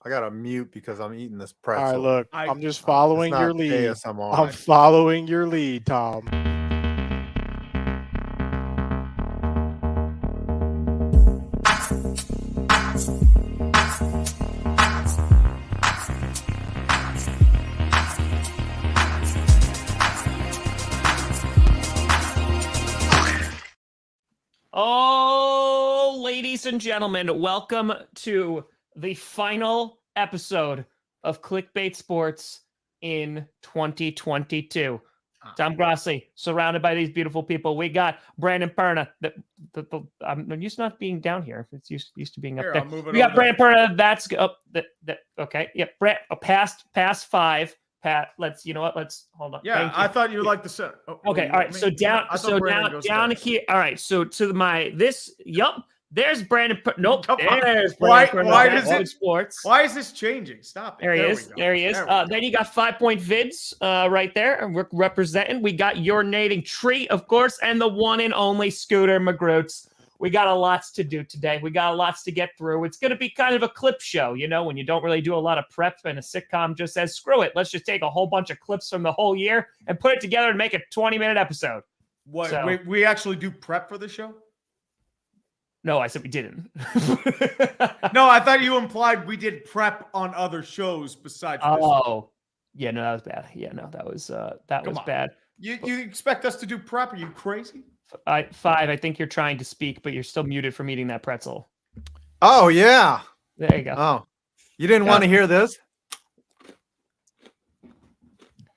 I got to mute because I'm eating this All right, pretzel. look, I'm just It's following not your lead. ASMR. I'm following your lead, Tom. Oh, ladies and gentlemen, welcome to the final episode of Clickbait Sports in 2022. Tom Grassi, surrounded by these beautiful people. We got Brandon Perna. I'm used to not being down here. It's used to being up there. We got Brandon Perna. That's up. Okay. Yep. Brand, past 5. Pat, let's hold on. Yeah, I thought you would like the center. Okay, all right. So down here. All right. So to my there's Brandon. Nope. There's Brandon. Why does it sports? Why is this changing? Stop it. There he is. There he is. Then you got 5 Point Vids right there, and we're representing. We got your nating Tree, of course, and the one and only Scooter McGroots. We got a lots to do today. We got a lots to get through. It's going to be kind of a clip show, when you don't really do a lot of prep and a sitcom just says, screw it. Let's just take a whole bunch of clips from the whole year and put it together and make a 20-minute episode. What? So, we actually do prep for the show? No, I said we didn't. No, I thought you implied we did prep on other shows besides this. Oh, yeah, no, that was bad. Yeah, no, that was bad. You expect us to do prep? Are you crazy? 5, I think you're trying to speak, but you're still muted from eating that pretzel. Oh, yeah. There you go. Oh, you didn't want to hear this?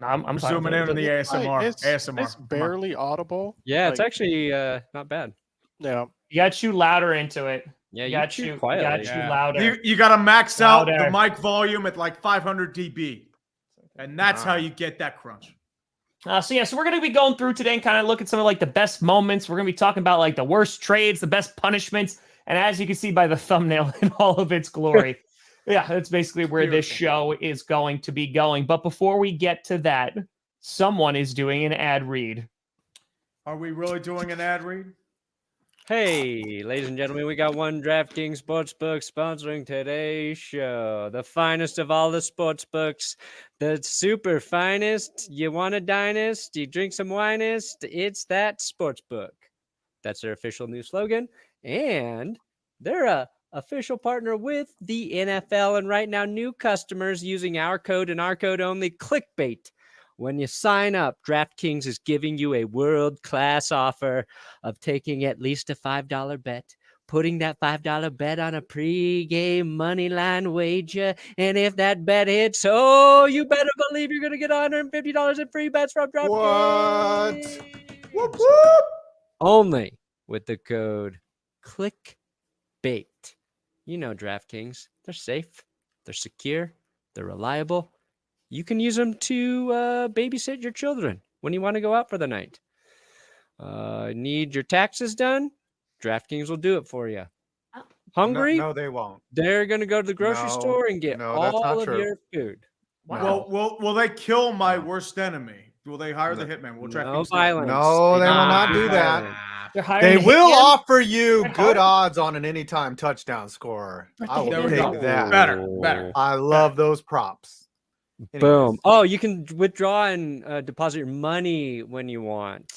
No, I'm zooming in on the ASMR. It's barely audible. Yeah, it's actually not bad. Yeah. You got to chew louder into it. Yeah, you got to chew louder. You got to max out the mic volume at like 500 dB. And that's how you get that crunch. So we're going to be going through today and kind of look at some of like the best moments. We're going to be talking about like the worst trades, the best punishments. And as you can see by the thumbnail in all of its glory, yeah, that's basically where this show is going to be going. But before we get to that, someone is doing an ad read. Are we really doing an ad read? Hey, ladies and gentlemen, we got one DraftKings Sportsbook sponsoring today's show. The finest of all the sportsbooks, the super finest. You want a dinest? You drink some winest? It's that sportsbook. That's their official new slogan. And they're a official partner with the NFL. And right now, new customers using our code and our code only, Clickbait. When you sign up, DraftKings is giving you a world-class offer of taking at least a $5 bet, putting that $5 bet on a pre-game money line wager, and if that bet hits, you better believe you're going to get $150 in free bets from DraftKings. What? Whoop, whoop. Only with the code ClickBait. You know DraftKings. They're safe, they're secure, they're reliable. You can use them to babysit your children when you want to go out for the night. Need your taxes done? DraftKings will do it for you. Hungry? No, they won't. They're going to go to the grocery store and get all of your food. Wow. Well, will they kill my worst enemy? Will they hire the hitman? Will no violence. No, they will not do that. They will offer you good odds on an anytime touchdown scorer. I will take that. Better. I love those props. Anyways. Boom. Oh, you can withdraw and deposit your money when you want.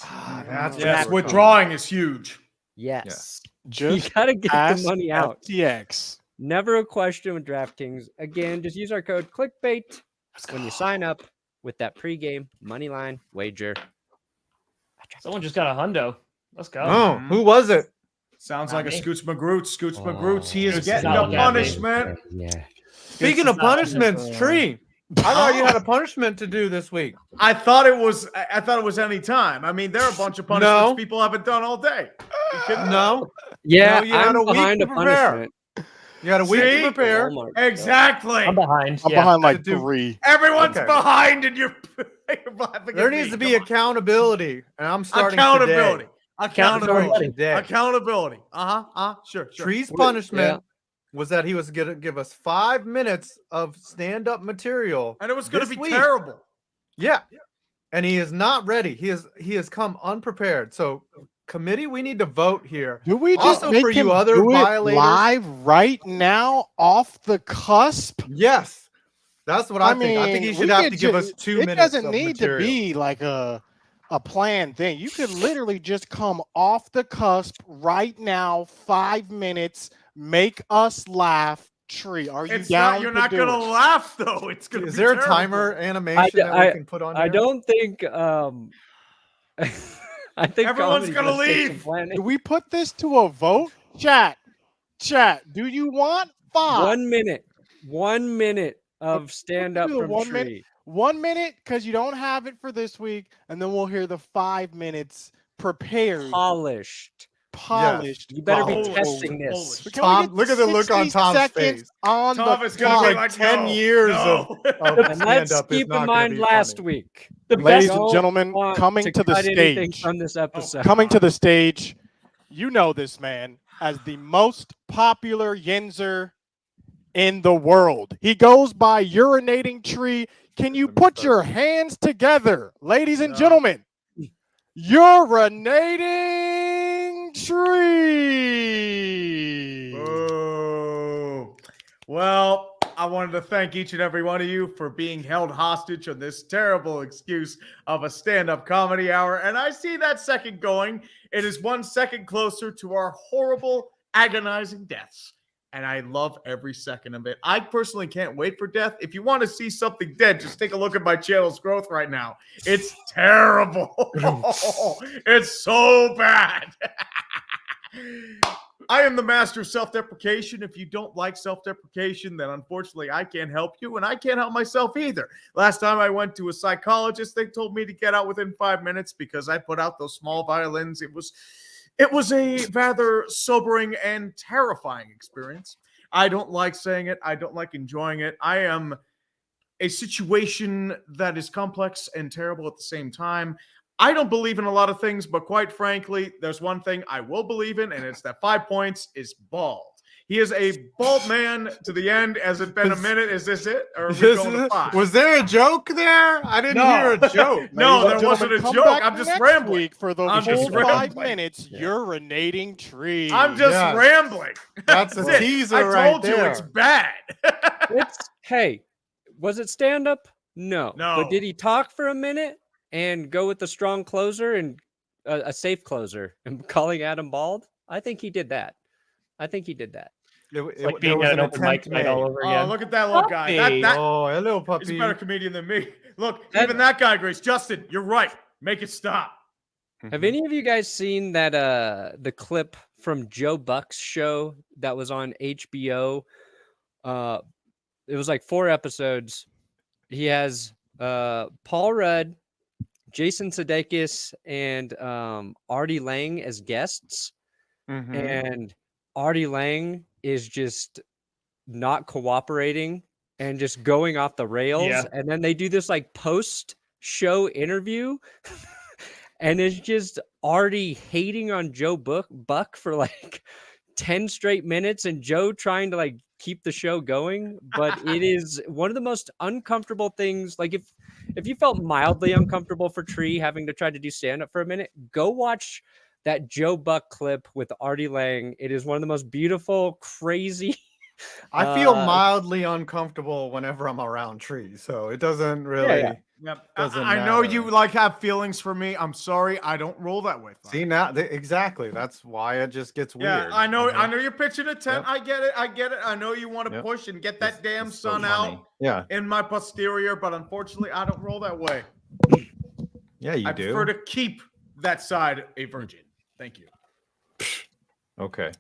Yes, withdrawing is huge. Yes. Just you got to get the money out. FTX. Never a question with DraftKings. Again, just use our code ClickBait when you sign up with that pregame money line wager. Someone just got a hundo. Let's go. Oh, who was it? Sounds like a Scoots McGroots. Scoots McGroots. He is getting a punishment. Yeah. Speaking of punishments, Tree. I thought you had a punishment to do this week. I thought it was any time. I mean, there are a bunch of punishments people haven't done all day. No. Yeah, you had I'm behind a punishment. You had a week to prepare. Exactly. I'm behind. I'm behind like 3. Everyone's behind, and you're there needs to be accountability, and I'm starting accountability. Today. Accountability. Sure. Tree's punishment was that he was going to give us 5 minutes of stand-up material, and it was going to be terrible. Yeah, and he is not ready. He has come unprepared. So committee, we need to vote here. Do we just Also, make for him you other do it violators, live right now off the cusp? yes, that's what I think. I think mean, he should we have could to give ju- us 2 It minutes. doesn't of need material. to be like a planned thing. You could literally just come off the cusp right now, 5 minutes, make us laugh. Tree, are you It's down? not. You're not gonna laugh though. It's gonna. Is be there a terrible. timer animation that we can put on? I here? don't think. I think Everyone's comedy's gonna take some leave. planning. Do we put this to a vote? Chat. Do you want 5? 1 minute. 1 minute of stand up do the from 1 Tree. minute. 1 minute, because you don't have it for this week, and then we'll hear the 5 minutes prepared, Polished. polished. You better be Polished. testing this. Polished. But can we Tom, get look at the look on 60 Tom's seconds face. on Tom the is gonna clock? be like 10 no, years no. of And let's stand-up is keep not in gonna mind be last funny. week. The Ladies best. and gentlemen, Want coming to the cut anything stage. from this episode. Coming to the stage, you know this man as the most popular Yinzer in the world. He goes by Urinating Tree. Can you put your hands together, ladies and gentlemen? Urinating Tree. Oh. Well, I wanted to thank each and every one of you for being held hostage on this terrible excuse of a stand-up comedy hour. And I see that second going. It is 1 second closer to our horrible, agonizing deaths. And I love every second of it. I personally can't wait for death. If you want to see something dead, just take a look at my channel's growth right now. It's terrible. It's so bad. I am the master of self-deprecation. If you don't like self-deprecation, then unfortunately I can't help you, and I can't help myself either. Last time I went to a psychologist, they told me to get out within 5 minutes because I put out those small violins. It was a rather sobering and terrifying experience. I don't like saying it. I don't like enjoying it. I am a situation that is complex and terrible at the same time. I don't believe in a lot of things, but quite frankly, there's one thing I will believe in, and it's that 5 points is bald. He is a bald man to the end. Has it been a minute? Is this it? Or are we going to 5? Was there a joke there? I didn't hear a joke. No, there wasn't a joke. I'm just rambling. For the full 5 minutes, Urinating Tree. I'm just rambling. That's a teaser I told right you there. it's bad. Hey, was it stand up? No. No. But did he talk for a minute and go with the strong closer and a safe closer and calling Adam bald? I think he did that. Like being at an open mic night all over again. Oh, look at that little guy. Oh, hello, puppy. He's a better comedian than me. Look, even that guy agrees. Justin, you're right. Make it stop. Have any of you guys seen that the clip from Joe Buck's show that was on HBO? It was like 4 episodes. He has Paul Rudd, Jason Sudeikis, and Artie Lang as guests. And Artie Lang is just not cooperating and just going off the rails. Yeah. And then they do this like post-show interview. And it's just Artie hating on Joe Buck for like 10 straight minutes and Joe trying to like keep the show going. But it is one of the most uncomfortable things. Like if you felt mildly uncomfortable for Tree having to try to do stand-up for a minute, go watch that Joe Buck clip with Artie Lang. It is one of the most beautiful, crazy. I feel mildly uncomfortable whenever I'm around Tree, so it doesn't really. Yep. Doesn't I know matter. you like have feelings for me. I'm sorry. I don't roll that way. See now, exactly. That's why it just gets weird. Yeah, I know. I know you're pitching a tent. Yep. I get it. I know you want to push and get that damn It's so sun funny. out Yeah, in my posterior, but unfortunately, I don't roll that way. yeah, you I do. prefer to keep that side a virgin. Thank you. Okay.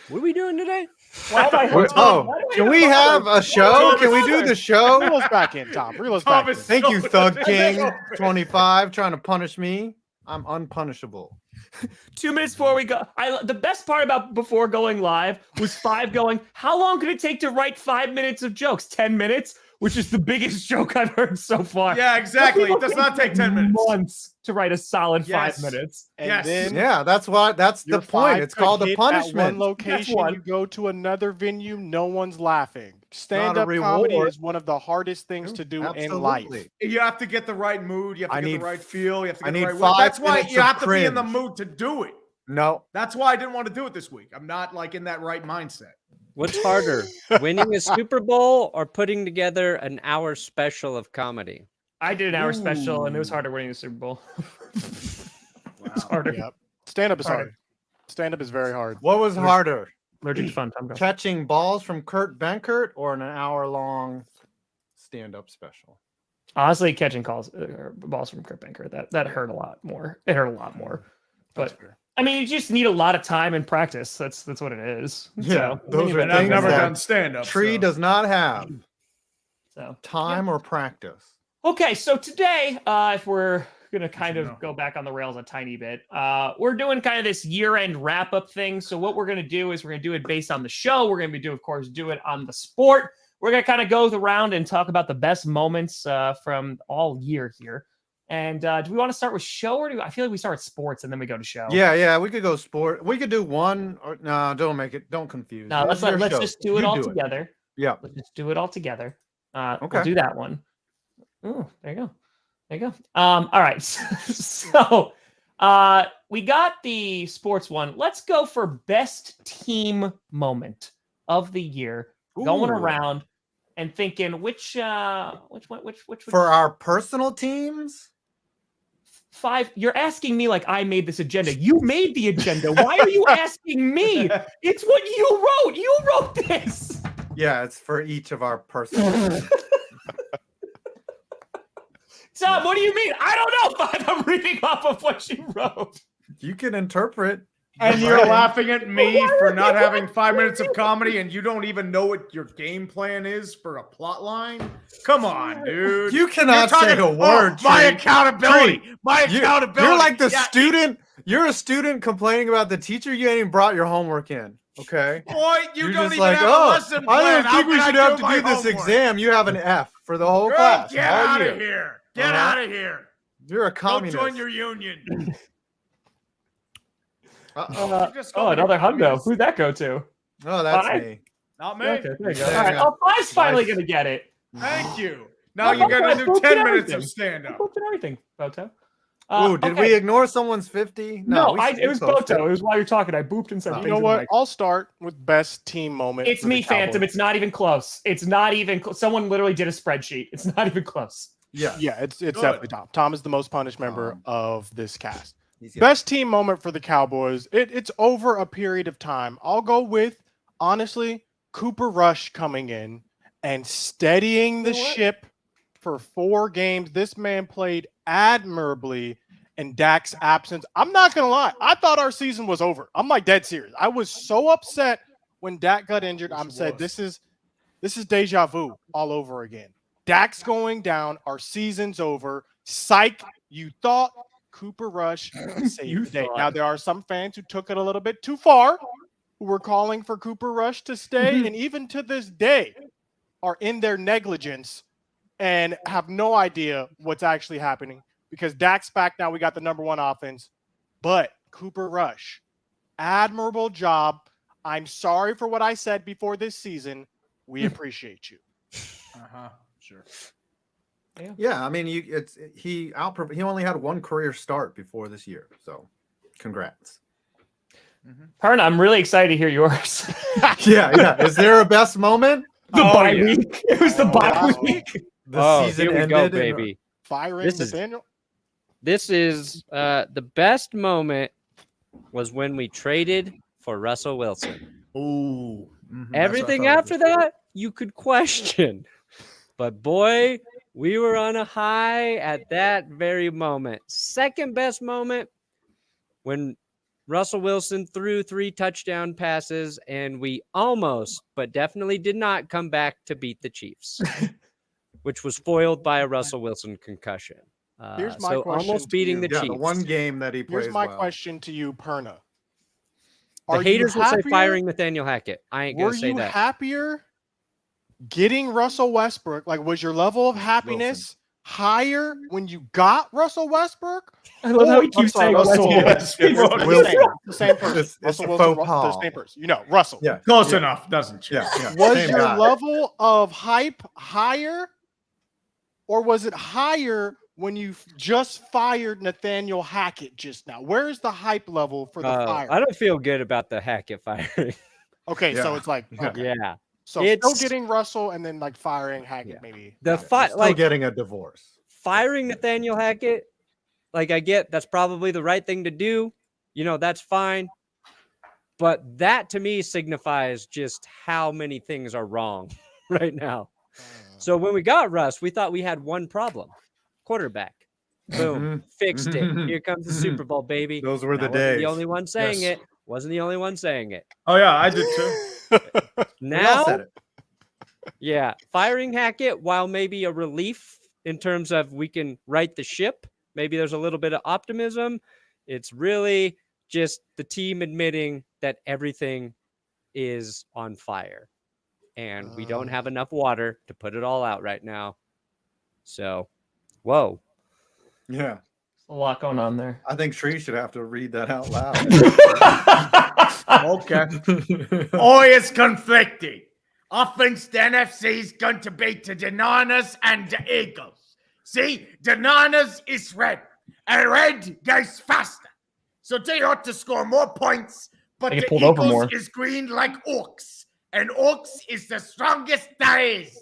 What are we doing today? Can we have a show? Can we do the show? Reel us back in, Tom. Reel us back in. Thank you, Thug King 25, trying to punish me. I'm unpunishable. 2 minutes before we go, the best part about before going live was 5 going, how long could it take to write 5 minutes of jokes? 10 minutes, which is the biggest joke I've heard so far. Yeah, exactly. It does not take 10 minutes. Months to write a solid 5 minutes. And Yes. then Yeah, that's the your point. 5 It's called could a hit at one punishment. location, one. you go to another venue, no one's laughing. Not a Stand-up comedy reward. is one of the hardest things to do in life. Absolutely. You have to get the right mood. You have to I get need- the right feel. You have to I get the need right 5 That's why minutes you of have to be in the cringe. mood to do it. No. That's why I didn't want to do it this week. I'm not like in that right mindset. What's harder, winning a Super Bowl or putting together an hour special of comedy? I did an hour special, and it was harder winning the Super Bowl. It's harder. Yep. Stand-up is hard. Stand-up is very hard. What was harder? Allergic to fun. Catching balls from Kurt Benkert or an hour-long stand-up special? Honestly, catching balls from Kurt Benkert, that hurt a lot more. It hurt a lot more. But I mean, you just need a lot of time and practice. That's what it is. Yeah, so, those are And I've things never that done stand-up. Tree does not have so time or practice. Okay, so today, if we're going to kind of go back on the rails a tiny bit, we're doing kind of this year-end wrap-up thing. So what we're going to do is we're going to do it based on the show. We're going to do it on the sport. We're going to kind of go around and talk about the best moments from all year here. And do we want to start with show, or I feel like we start with sports and then we go to show? Yeah, we could go sport. We could do one. Or no, don't confuse. No, let's just do it all together. Yeah, let's just do it all together. Okay, we'll do that one. Oh, there you go. All right. So we got the sports one. Let's go for best team moment of the year. Going around and thinking which for our personal teams. 5. You're asking me like I made this agenda. You made the agenda. Why are you asking me? It's what you wrote. You wrote this. Yeah, it's for each of our personal. Tom, what do you mean? I don't know. 5. I'm reading off of what you wrote. You can interpret. And you're laughing at me for not having 5 minutes of comedy, and you don't even know what your game plan is for a plot line? Come on, dude. You cannot say a word. My accountability. My accountability. You're like the student. You're a student complaining about the teacher. You ain't even brought your homework in. Okay. Boy, you don't just even have a lesson plan. I don't think we should have to my do this homework? exam. You have an F for the whole class. Get out of here. Get out of here. You're a communist. Don't join your union. Another hundo. Who'd that go to? Oh, that's 5? me. Not me. Okay, there you go. All right. Oh, 5's finally going to get it. Thank you. Now you got to do 10 minutes of stand-up. Everything, Boto. Did we ignore someone's 50? No, it was Boto. It was while you're talking. I booped and said, you know what? I'll start with best team moment. It's me, Phantom. It's not even close. It's not even someone literally did a spreadsheet. It's not even close. Yeah, it's definitely Tom. Tom is the most punished member of this cast. Best team moment for the Cowboys. It's over a period of time. I'll go with, honestly, Cooper Rush coming in and steadying the ship for 4 games. This man played admirably in Dak's absence. I'm not going to lie. I thought our season was over. I'm like dead serious. I was so upset when Dak got injured. I said, this is deja vu all over again. Dak's going down. Our season's over. Psych. You thought Cooper Rush saved the day. Now, there are some fans who took it a little bit too far, who were calling for Cooper Rush to stay, and even to this day are in their negligence and have no idea what's actually happening because Dak's back now. We got the number 1 offense, but Cooper Rush, admirable job. I'm sorry for what I said before this season. We appreciate you. Sure. Yeah, I mean, he only had 1 career start before this year, so congrats. Perna, I'm really excited to hear yours. Yeah. Is there a best moment? The bye week. It was the bye week. The season here we ended go, baby. Firing Nathaniel. This is the best moment was when we traded for Russell Wilson. Ooh. Everything after that, you could question. But boy, we were on a high at that very moment. Second best moment, when Russell Wilson threw 3 touchdown passes and we almost, but definitely did not come back to beat the Chiefs, which was foiled by a Russell Wilson concussion. Here's my so question almost beating the Yeah, Chiefs. the one game that he plays Here's my well. question to you, Perna. The haters will say firing Nathaniel Hackett. I ain't going to say that. Were you happier getting Russell Westbrook? Like, was your level of happiness higher when you got Russell Westbrook? I love how he keeps saying Russell Westbrook. The same person. It's Russell a Wilson, faux pas. the same person. You know, Russell. Yeah, Close enough. Doesn't change. Yeah. Was Same your guy. level of hype higher, or was it higher when you just fired Nathaniel Hackett just now? Where's the hype level for the fire? I don't feel good about the Hackett firing. Okay, so Yeah. it's like okay. Yeah. So still getting Russell and then like firing Hackett maybe. The Still getting a divorce. firing Nathaniel Hackett, like I get that's probably the right thing to do. You know, that's fine. But that to me signifies just how many things are wrong right now. So when we got Russ, we thought we had one problem. Quarterback. Boom. Fixed it. Here comes the Super Bowl, baby. Those were the I wasn't days. the only one saying Yes. it. Wasn't the only one saying it. Oh yeah, I did too. We all Now, said it. yeah, firing Hackett, while maybe a relief in terms of we can right the ship, maybe there's a little bit of optimism. It's really just the team admitting that everything is on fire and we don't have enough water to put it all out right now. So, whoa. Yeah. A lot going on there. I think Tree should have to read that out loud. Okay. Oh, it's conflicting. I think the NFC is going to be the Niners and the Eagles. See, the Niners is red, and red goes faster. So they ought to score more points, but They the get pulled over Eagles more. is green like Orcs, and Orcs is the strongest there is.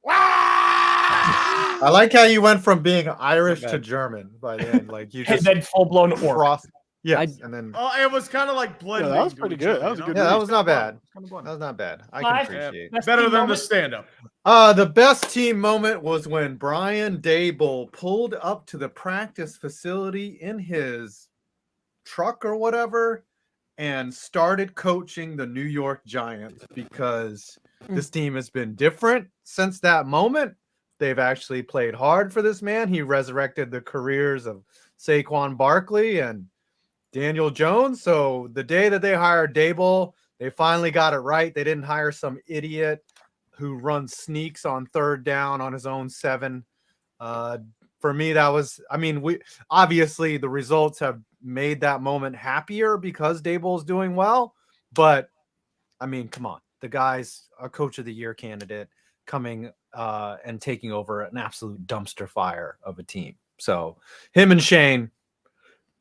Wah! I like how you went from being Irish Okay. to German by the end. Like you And just then full blown orc. crossed. Yes, and then Oh, it was kind of like blending. that was to pretty each good. other, That was a you good know? yeah, that It's was kinda not fun. bad. It's kinda fun. That was not bad. I Five. can appreciate. Best Better team than the moment? stand-up. The best team moment was when Brian Dable pulled up to the practice facility in his truck or whatever and started coaching the New York Giants because this team has been different since that moment. They've actually played hard for this man. He resurrected the careers of Saquon Barkley and Daniel Jones. So the day that they hired Dable, they finally got it right. They didn't hire some idiot who runs sneaks on third down on his own 7. For me, that was, I mean, we obviously the results have made that moment happier because Dable's doing well. But I mean, come on, the guy's a coach of the year candidate coming and taking over an absolute dumpster fire of a team. So him and Shane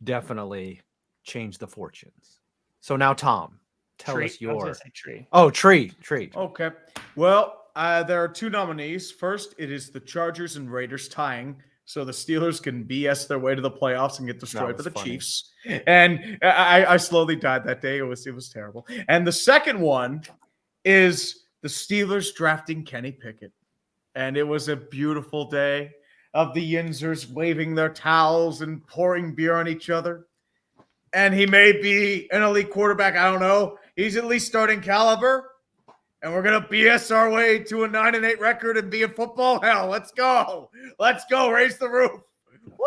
definitely changed the fortunes. So now, Tom, tell Tree. us I was your. gonna say tree. Oh, Tree. Okay. Well, there are 2 nominees. First, it is the Chargers and Raiders tying, so the Steelers can BS their way to the playoffs and get destroyed by was the funny. Chiefs. And I slowly died that day. It was terrible. And the second one is the Steelers drafting Kenny Pickett. And it was a beautiful day of the Yinzers waving their towels and pouring beer on each other. And he may be an elite quarterback. I don't know. He's at least starting caliber. And we're going to BS our way to a 9-8 record and be in football. Hell, let's go. Let's go. Raise the roof. Woo!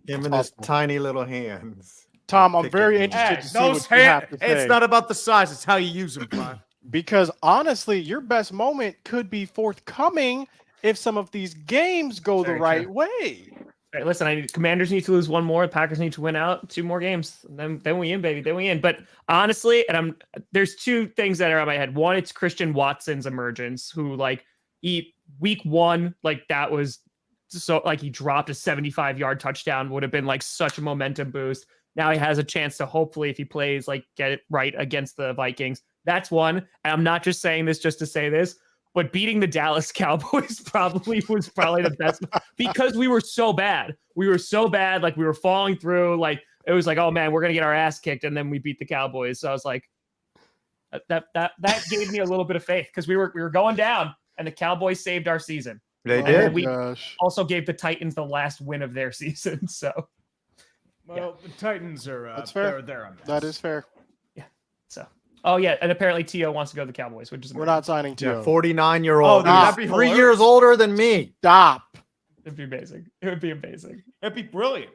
Him and his tiny little hands. Tom, I'm Picking. very Hey, interested Hey, to see those what you have hands, to say. it's not about the size. It's how you use them, Clive. Because honestly, your best moment could be forthcoming if some of these games go the Very right true. way. Right, listen, Commanders need to lose 1 more. Packers need to win out 2 more games. Then we in, baby. Then we in. But honestly, and there's 2 things that are on my head. One, it's Christian Watson's emergence, who like week 1, like that was so like he dropped a 75-yard touchdown, would have been like such a momentum boost. Now he has a chance to hopefully, if he plays, like get it right against the Vikings. That's one. And I'm not just saying this just to say this, but beating the Dallas Cowboys was probably the best because we were so bad. We were so bad. Like we were falling through. Like it was like, oh man, we're going to get our ass kicked. And then we beat the Cowboys. So I was like, that gave me a little bit of faith because we were going down and the Cowboys saved our season. They And did. we Gosh. also gave the Titans the last win of their season. So Well, the Titans are That's fair. they're on That is fair. oh yeah, and apparently T.O. wants to go to the Cowboys, which is We're not signing to Yeah, you. 49-year-old. Oh, that'd be 3 hilarious. years older than me. Stop. It'd be amazing. It would be amazing. It'd be brilliant.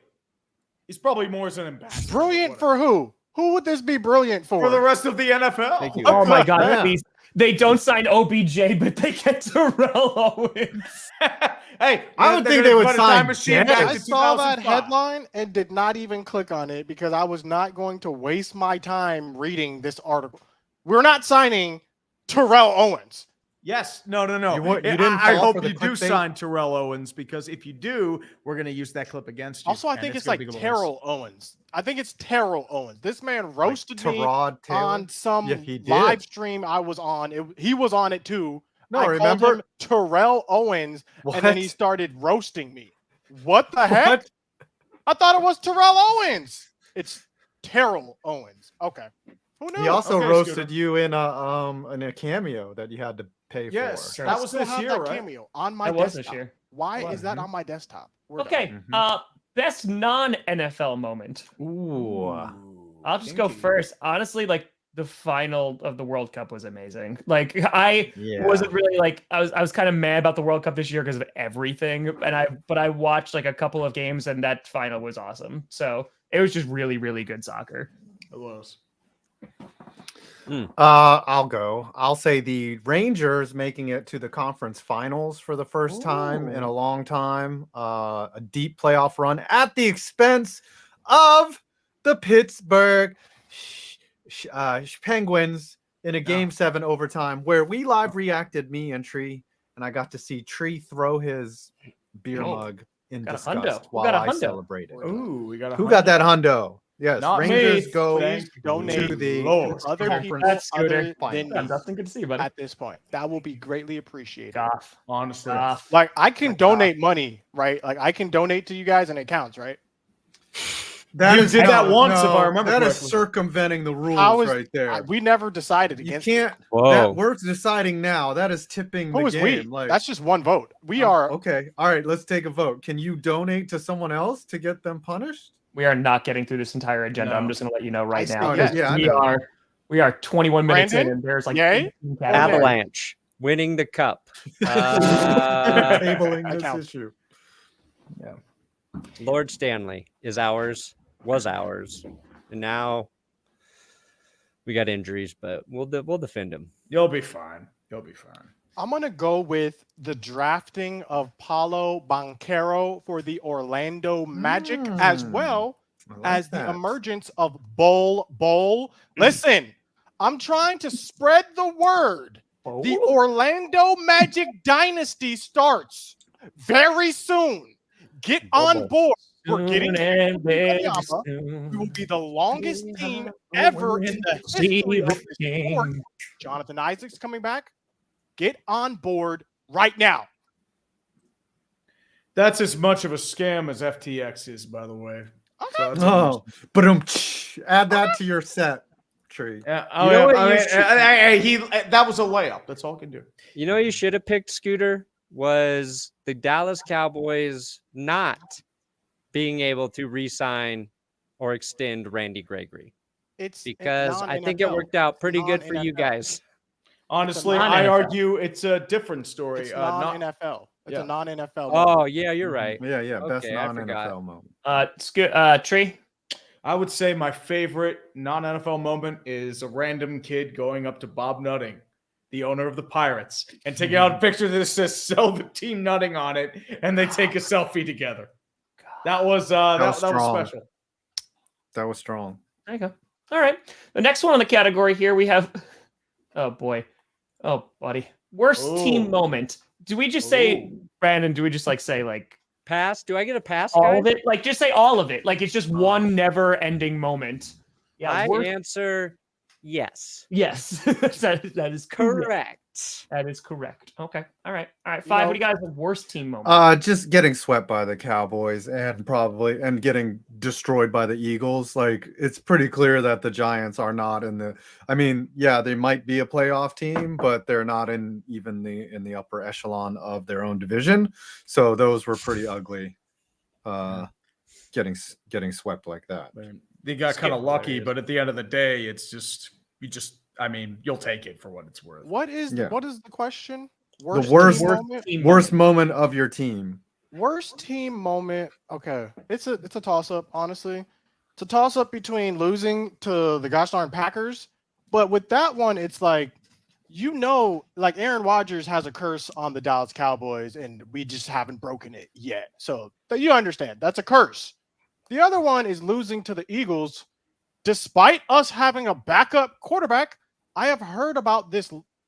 He's probably more as an ambassador. Brilliant for who? Who would this be brilliant for? for the rest of the NFL. Thank you. Oh my God, Yeah. please. They don't sign OBJ, but they get Terrell Owens. Hey, I would they're think gonna they would put a sign time machine Dennis. back I to saw that 2005. headline and did not even click on it because I was not going to waste my time reading this article. We're not signing Terrell Owens. Yes. No. You didn't I fall for hope the you do clickbait? sign Terrell Owens, because if you do, we're going to use that clip against you. Also, I and think it's gonna like be glorious. Terrell Owens. I think it's Terrell Owens. This man roasted me Tyrod Taylor? on some Yeah, he did. live stream I was on. He was on it too. No, I remember? called him Terrell Owens, and then he What? started roasting me. What the heck? What? I thought it was Terrell Owens. It's Terrell Owens. Okay. Who knew? He also Okay, roasted Scooter. you in a cameo that you had to pay Yes, for. that I was still this have year, that right? cameo on my That was desktop. this year. Why Wow. is that on my desktop? We're done. Okay. Best non-NFL moment. Ooh. I'll just go kinky. first. Honestly, like the final of the World Cup was amazing. Like I Yeah. wasn't really like I was kind of mad about the World Cup this year because of everything. But I watched like a couple of games and that final was awesome. So it was just really, really good soccer. It was. I'll go. I'll say the Rangers making it to the conference finals for the first time in a long time. A deep playoff run at the expense of the Pittsburgh Penguins in a Game 7 overtime where we live reacted, me and Tree, and I got to see Tree throw his beer Oh, mug in got a disgust hundo. Who while got a I hundo? celebrated. Ooh, we got a Who got that hundo? Yes, Not Rangers me. go Please donate to the Lord. other conference people That's other Scooter. than Yeah, me Dustin, good to see you, buddy. at this point. That will be greatly appreciated. Goff. honestly. Goff. Like I can donate money, right? Like I can donate to you guys and it counts, right? That You is did that no, once, if I no, remember that is correctly. circumventing the rules How is right there. we never decided You against can't. Whoa. That we're deciding now. That is tipping Who the is game. we? Like That's just one vote. We are okay. All right, let's take a vote. Can you donate to someone else to get them punished? We are not getting through this entire agenda. No. I'm just going to let you know right I now. say yes. Yeah, I we know. are 21 minutes in, Brandon? and there's like Yay? 18 categories. Avalanche winning the cup. Tabling I this count. issue. Lord Stanley is ours, was ours, and now we got injuries, but we'll defend him. You'll be fine. You'll be fine. I'm gonna go with the drafting of Paulo Banchero for the Orlando Magic, as well I like as the that. emergence of Bowl. Listen, I'm trying to spread the word. The Orlando Magic dynasty starts very soon. Get on board. We're getting we will be the longest team ever in the history of the sport. Jonathan Isaac's coming back. Get on board right now. That's as much of a scam as FTX is, by the way. Okay. So that's Oh, but add that to your set, Tree. Yeah, You know what I you mean, should- that was a layup. That's all I can do. You know what you should have picked, Scooter, was the Dallas Cowboys not being able to re-sign or extend Randy Gregory, It's because I think it non-NFL. worked out pretty good for you Non-NFL. guys. Honestly, non-NFL. I argue it's a different story. It's Not non-NFL. It's yeah. a non-NFL. Oh, yeah, you're right. Yeah, best Okay, I forgot. non-NFL moment. Tree. I would say my favorite non-NFL moment is a random kid going up to Bob Nutting, the owner of the Pirates, and taking out a picture that says "Sell the team Nutting" on it, and they take a selfie together. That was that was strong. special. That was strong. There you go. All right. The next one on the category here we have. Oh boy. Oh buddy. Worst team Ooh. moment. Do we just say, Ooh. Brandon? Do we just like say like Pass? Do I get a pass, all guys? of it? Like just say all of it. Like it's just one never-ending moment. Yeah. I worst- answer yes. Yes. that is correct. Correct. That is correct. Okay. All right. All right. You Five. know- What do you guys have? Worst team moment? Just getting swept by the Cowboys and getting destroyed by the Eagles. Like it's pretty clear that the Giants are not in the. I mean, yeah, they might be a playoff team, but they're not in the upper echelon of their own division. So those were pretty ugly. Getting swept like that. They got kind of Skip lucky, hilarious. but at the end of the day, it's just I mean, you'll take it for what it's worth. What is Yeah. what is the question? worst- team moment? Team Worst moment of your team. Worst team moment. Okay, it's a toss up. Honestly, it's a toss up between losing to the gosh darn Packers, but with that one, it's like like Aaron Rodgers has a curse on the Dallas Cowboys, and we just haven't broken it yet. So you understand that's a curse. The other one is losing to the Eagles, despite us having a backup quarterback. I have heard about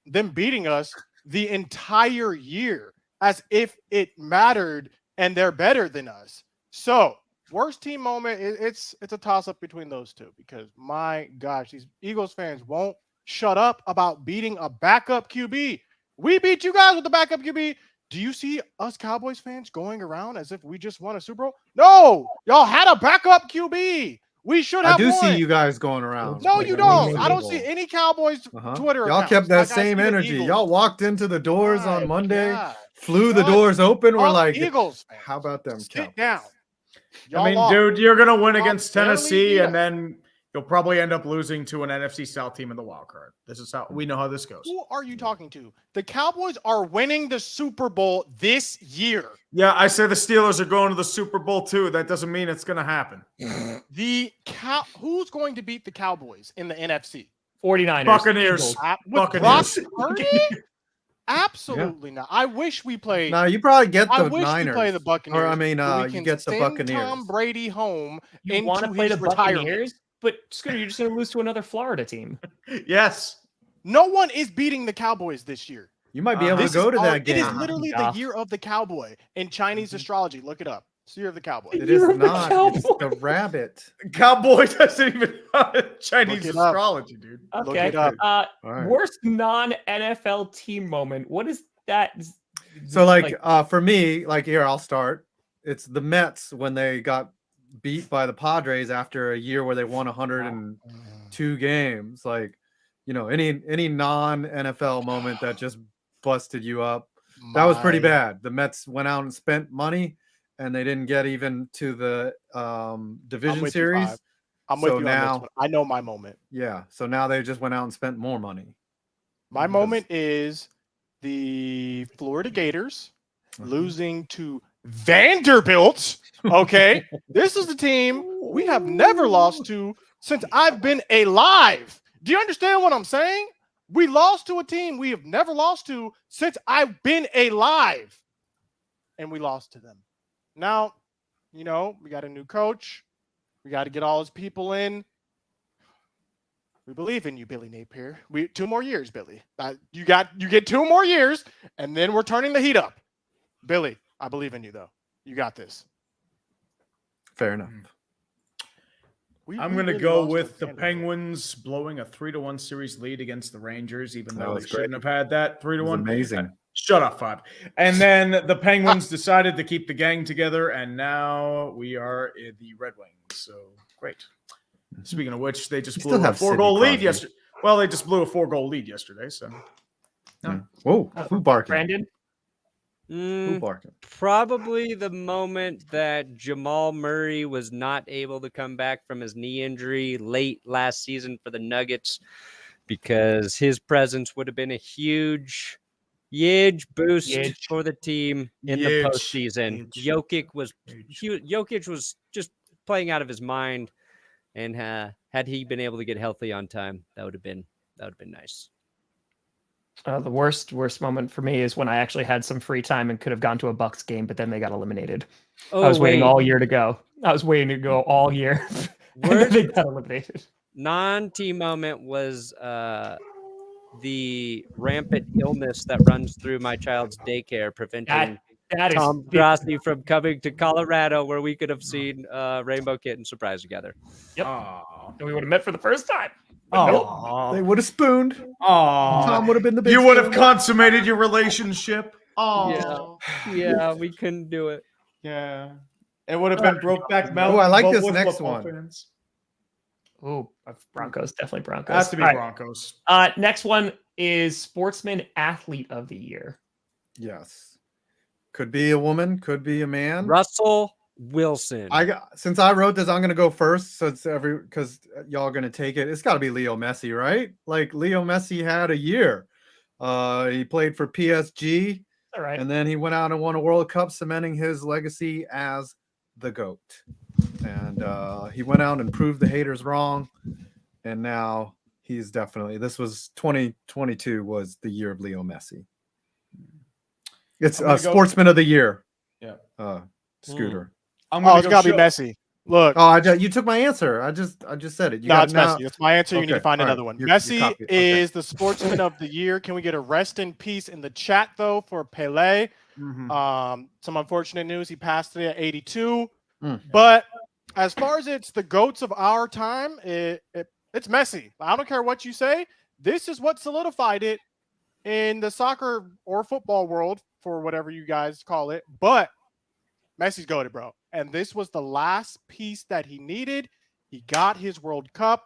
them beating us the entire year as if it mattered and they're better than us. So worst team moment, it's a toss-up between those two because my gosh, these Eagles fans won't shut up about beating a backup QB. We beat you guys with the backup QB. Do you see us Cowboys fans going around as if we just won a Super Bowl? No, y'all had a backup QB. We should have I do won. see you guys going around. No, like, you when we don't. win I the don't Bowl. see any Cowboys Twitter Y'all accounts. kept that like I same see the energy. Eagles. Y'all walked into the doors My on Monday, God. flew the Shut doors open. We're up, like, Eagles fans. how about them? Sit Cowboys? down. I mean, lost. dude, you're going to win Y'all against barely Tennessee, beat and us. then you'll probably end up losing to an NFC South team in the wild card. This is how we know how this goes. Who are you talking to? The Cowboys are winning the Super Bowl this year. Yeah, I say the Steelers are going to the Super Bowl too. That doesn't mean it's going to happen. Who's going to beat the Cowboys in the NFC? 49ers. Buccaneers. Eagles. With Brock Buccaneers. Purdy? Absolutely not. I wish we played. No, you probably get I the wish Niners. we play the Buccaneers. Or I mean, so we you can get the send Buccaneers. Tom Brady home You want to into play his the retirement. Buccaneers, but Scooter, you're just going to lose to another Florida team. Yes. No one is beating the Cowboys this year. You might be able This to go is to our- that It is game. literally Yeah. the year of the cowboy in Chinese astrology. Look it up. It's the year of the cowboy. It is You're the not. It's the Cowboys. rabbit. Cowboy doesn't even have Chinese Look it up. astrology, dude. Look Okay. it up. All right. Worst non-NFL team moment. What is that? So for me, like here, I'll start. It's the Mets when they got beat by the Padres after a year where they won 102 games. Like, any non-NFL moment that just busted you up. That was pretty bad. The Mets went out and spent money and they didn't get even to the division with you, series. Five. I'm with So you on now- this one. I know my moment. Yeah. So now they just went out and spent more money. My moment is the Florida Gators losing to Vanderbilt. Okay. This is the team we have never lost to since I've been alive. Do you understand what I'm saying? We lost to a team we have never lost to since I've been alive. And we lost to them. Now, we got a new coach. We got to get all his people in. We believe in you, Billy Napier. 2 more years, Billy. You get 2 more years, and then we're turning the heat up. Billy, I believe in you, though. You got this. Fair enough. I'm going to go with the Penguins blowing a 3-1 series lead against the Rangers, even That though they was great. shouldn't have had that 3-1. Amazing. Shut up, Fab. And then the Penguins decided to keep the gang together, and now we are in the Red Wings. So great. Speaking of which, they just You blew still a have 4-goal Sidney lead Crosby. yesterday. Well, they just blew a 4-goal lead yesterday. So Whoa, who barking? Brandon? Who barking? Probably the moment that Jamal Murray was not able to come back from his knee injury late last season for the Nuggets, because his presence would have been a huge boost Huge. for the team in the Huge. postseason. Huge. Jokic was just playing out of his mind, and had he been able to get healthy on time, that would have been nice. The worst moment for me is when I actually had some free time and could have gone to a Bucks game, but then they got eliminated. Oh, I was waiting wait. all year to go. I was waiting to go all year. And then they got eliminated. Non-team moment was the rampant illness that runs through my child's daycare, preventing That is Tom Grassi from coming to Colorado, where we could have seen Rainbow Kitten surprise together. Yep. Aw. we would have met for the first time. But nope. Aw. They would have spooned. Aw. Tom would have been the big You would have spoon. consummated your relationship. Oh, Yeah, we couldn't do it. yeah. It would have been Brokeback Mountain. Oh, I like but this with next football one. fans. Ooh, Broncos, definitely Broncos. Has to be All right. Broncos. Next one is Sportsman Athlete of the Year. Yes. Could be a woman, could be a man. Russell Wilson. Since I wrote this, I'm gonna go first. So it's because y'all are gonna take it. It's got to be Leo Messi, right? Like Leo Messi had a year. He played for PSG, All right. and then he went out and won a World Cup, cementing his legacy as the GOAT. And he went out and proved the haters wrong. And now he's definitely. This was 2022 was the year of Leo Messi. It's I'm gonna go- Sportsman of the Year. Yeah. Scooter. I'm Oh, gonna it's go got to be show- Messi. Look, Oh, you took my answer. I just said it. You no, got it's now. Messi. That's my answer. You need to Okay, find all right. another one. You Messi copy it. Okay. is the sportsman of the year. Can we get a rest in peace in the chat though for Pele? Some unfortunate news. He passed today at 82. But as far as it's the GOATs of our time, it's Messi. I don't care what you say. This is what solidified it in the soccer or football world, for whatever you guys call it. But Messi's goated, bro. And this was the last piece that he needed. He got his World Cup.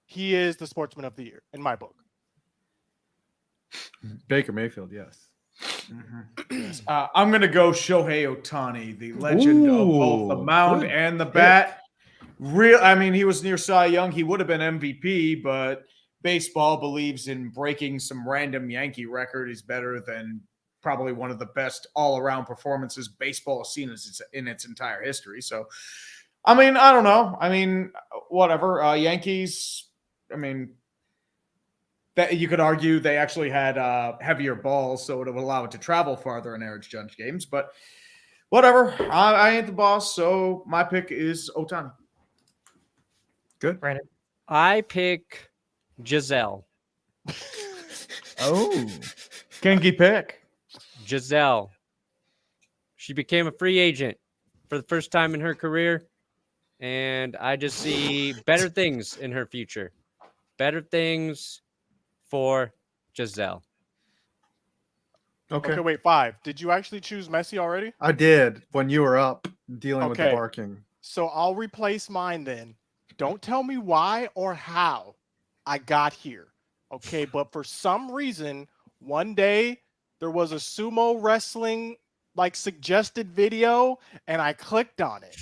He is the sportsman of the year in my book. Baker Mayfield, yes. I'm going to go Shohei Ohtani, the legend of both the mound and the bat. I mean, he was near Cy Young. He would have been MVP, but baseball believes in breaking some random Yankee record is better than probably one of the best all-around performances baseball has seen in its entire history. So, I mean, I don't know. I mean, whatever. Yankees, I mean, that you could argue they actually had heavier balls, so it would allow it to travel farther in average judge games. But whatever. I ain't the boss, so my pick is Ohtani. Good. Brandon. I pick Giselle. Oh, kinky pick. Giselle. She became a free agent for the first time in her career, and I just see better things in her future. Better things for Giselle. Okay, wait, 5. Did you actually choose Messi already? I did when you were up dealing with the Okay. barking. So I'll replace mine then. Don't tell me why or how I got here. Okay, but for some reason, one day there was a sumo wrestling like suggested video and I clicked on it.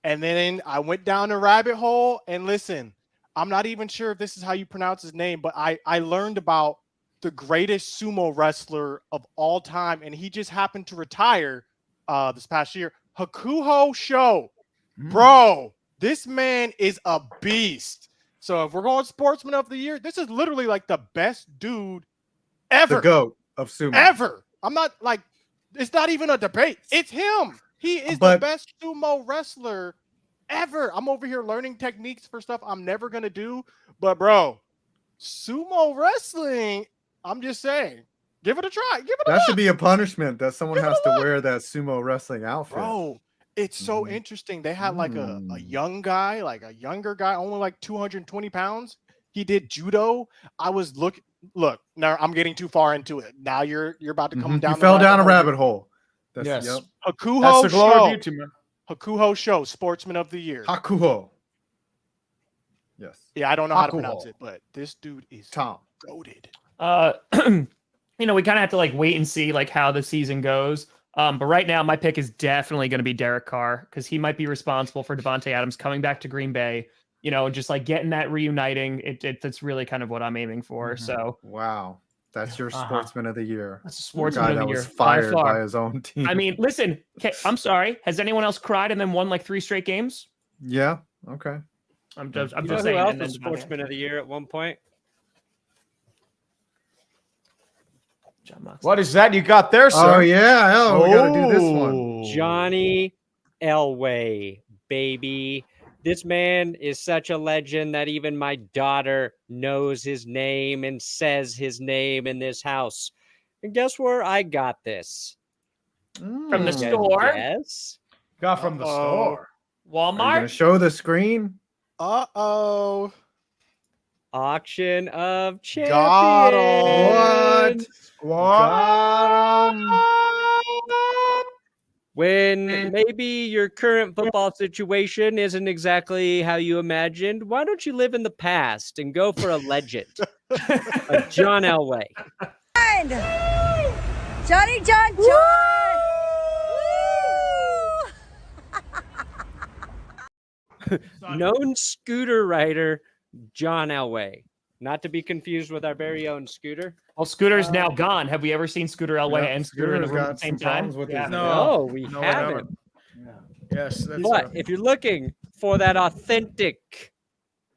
And then I went down a rabbit hole and listen, I'm not even sure if this is how you pronounce his name, but I learned about the greatest sumo wrestler of all time, and he just happened to retire this past year. Hakuho Sho. Bro, this man is a beast. So if we're going sportsman of the year, this is literally like the best dude ever. The GOAT of sumo. Ever. I'm not like, it's not even a debate. It's him. He is the best sumo wrestler ever. I'm over here learning techniques for stuff I'm never going to do. But bro, sumo wrestling, I'm just saying, give it a try. Give it a That look. should be a punishment that someone has to wear that sumo wrestling outfit. Bro, it's so interesting. They had like a young guy, like a younger guy, only like 220 pounds. He did judo. I was look. Now I'm getting too far into it. Now you're about to come down. You fell down a rabbit hole. Yes. That's Hakuho the glory of Sho. YouTube, man. Hakuho Sho, sportsman of the year. Hakuho. Yes. Yeah, I don't know how to pronounce it, but this dude is goated. You know, we kind of have to like wait and see like how the season goes. But right now, my pick is definitely going to be Derek Carr because he might be responsible for Devontae Adams coming back to Green Bay. You know, just like getting that reuniting. That's really kind of what I'm aiming for. So wow, that's your sportsman of the year. That's a sportsman of the year. Was fired by his own team. I mean, listen. Okay, I'm sorry. Has anyone else cried and then won like 3 straight games? Yeah. Okay. I'm just Who saying. else was sportsman of the year at one point? John Moxley. What is that you got there, sir? Oh yeah. Oh, we got to do this one. Johnny Elway, baby. This man is such a legend that even my daughter knows his name and says his name in this house. And guess where I got this? From the store? Yes. Got from the store. Are you Walmart? gonna show the screen? Uh-oh. Auction of Champions. Got him. What? When maybe your current football situation isn't exactly how you imagined, why don't you live in the past and go for a legend like John Elway? Johnny John. Known scooter rider John Elway. Not to be confused with our very own Scooter. Well, Scooter's now gone. Have we ever seen Scooter Elway and Scooter in the room at the same time? No, we haven't. Yes, that's But if you're looking for that authentic,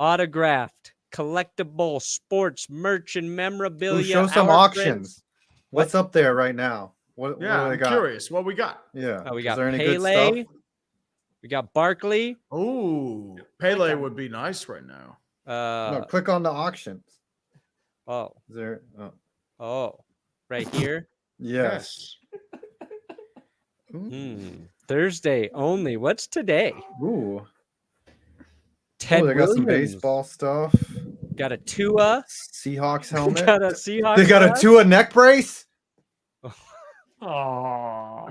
autographed, collectible sports merch and memorabilia, Show some our auctions. friends- What's up there right now? What do they I'm got? curious. What we got? Yeah. we Is got there any Pele, good stuff? We got Barkley. Ooh, Pele would be nice right now. No, click on the auctions. Oh, Is there? right here. Yes. Thursday only. What's today? Ooh. Ted They got Williams. some baseball stuff. Got a Tua. Seahawks helmet. Got a Seahawks. They got a hat. Tua neck brace. Oh,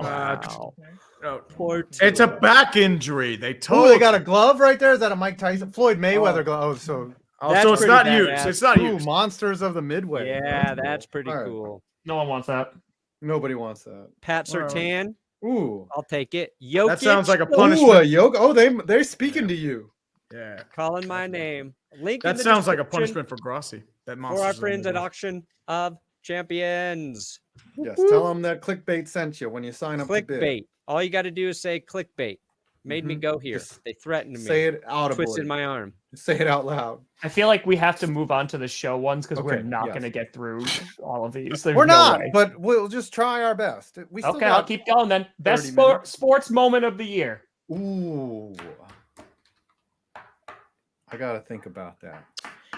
Wow. No, Poor Tua. it's a back injury. They told. Oh, they got a glove right there. Is that a Mike Tyson? Floyd Mayweather glove. Oh, so That's so it's pretty not badass. used. It's not ooh, used. monsters of the Midway. Yeah, that's pretty All right. cool. no one wants that. Nobody wants that. Pat All right. Surtain. Ooh. I'll take it. Jokic. That sounds like a Ooh, punishment. a yoke. Oh, they're speaking to you. Yeah. Calling my name. Link in That the sounds like a description punishment for Grossi. That for our Monsters friends at Unlimited. Auction of Champions. Yes. Tell them that Clickbait sent you when you sign up to bid. Clickbait. All you got to do is say clickbait. Made me Mhm. go here. Just They threatened me. Say it audibly. Twisted my arm. Say it out loud. I feel like we have to move on to the show ones because we're Okay, not yes. going to get through all of these. There's We're no not, way. but we'll just try our best. We still Okay, I'll got... keep going then. Best 30 minutes. sports moment of the year. Ooh. I gotta think about that.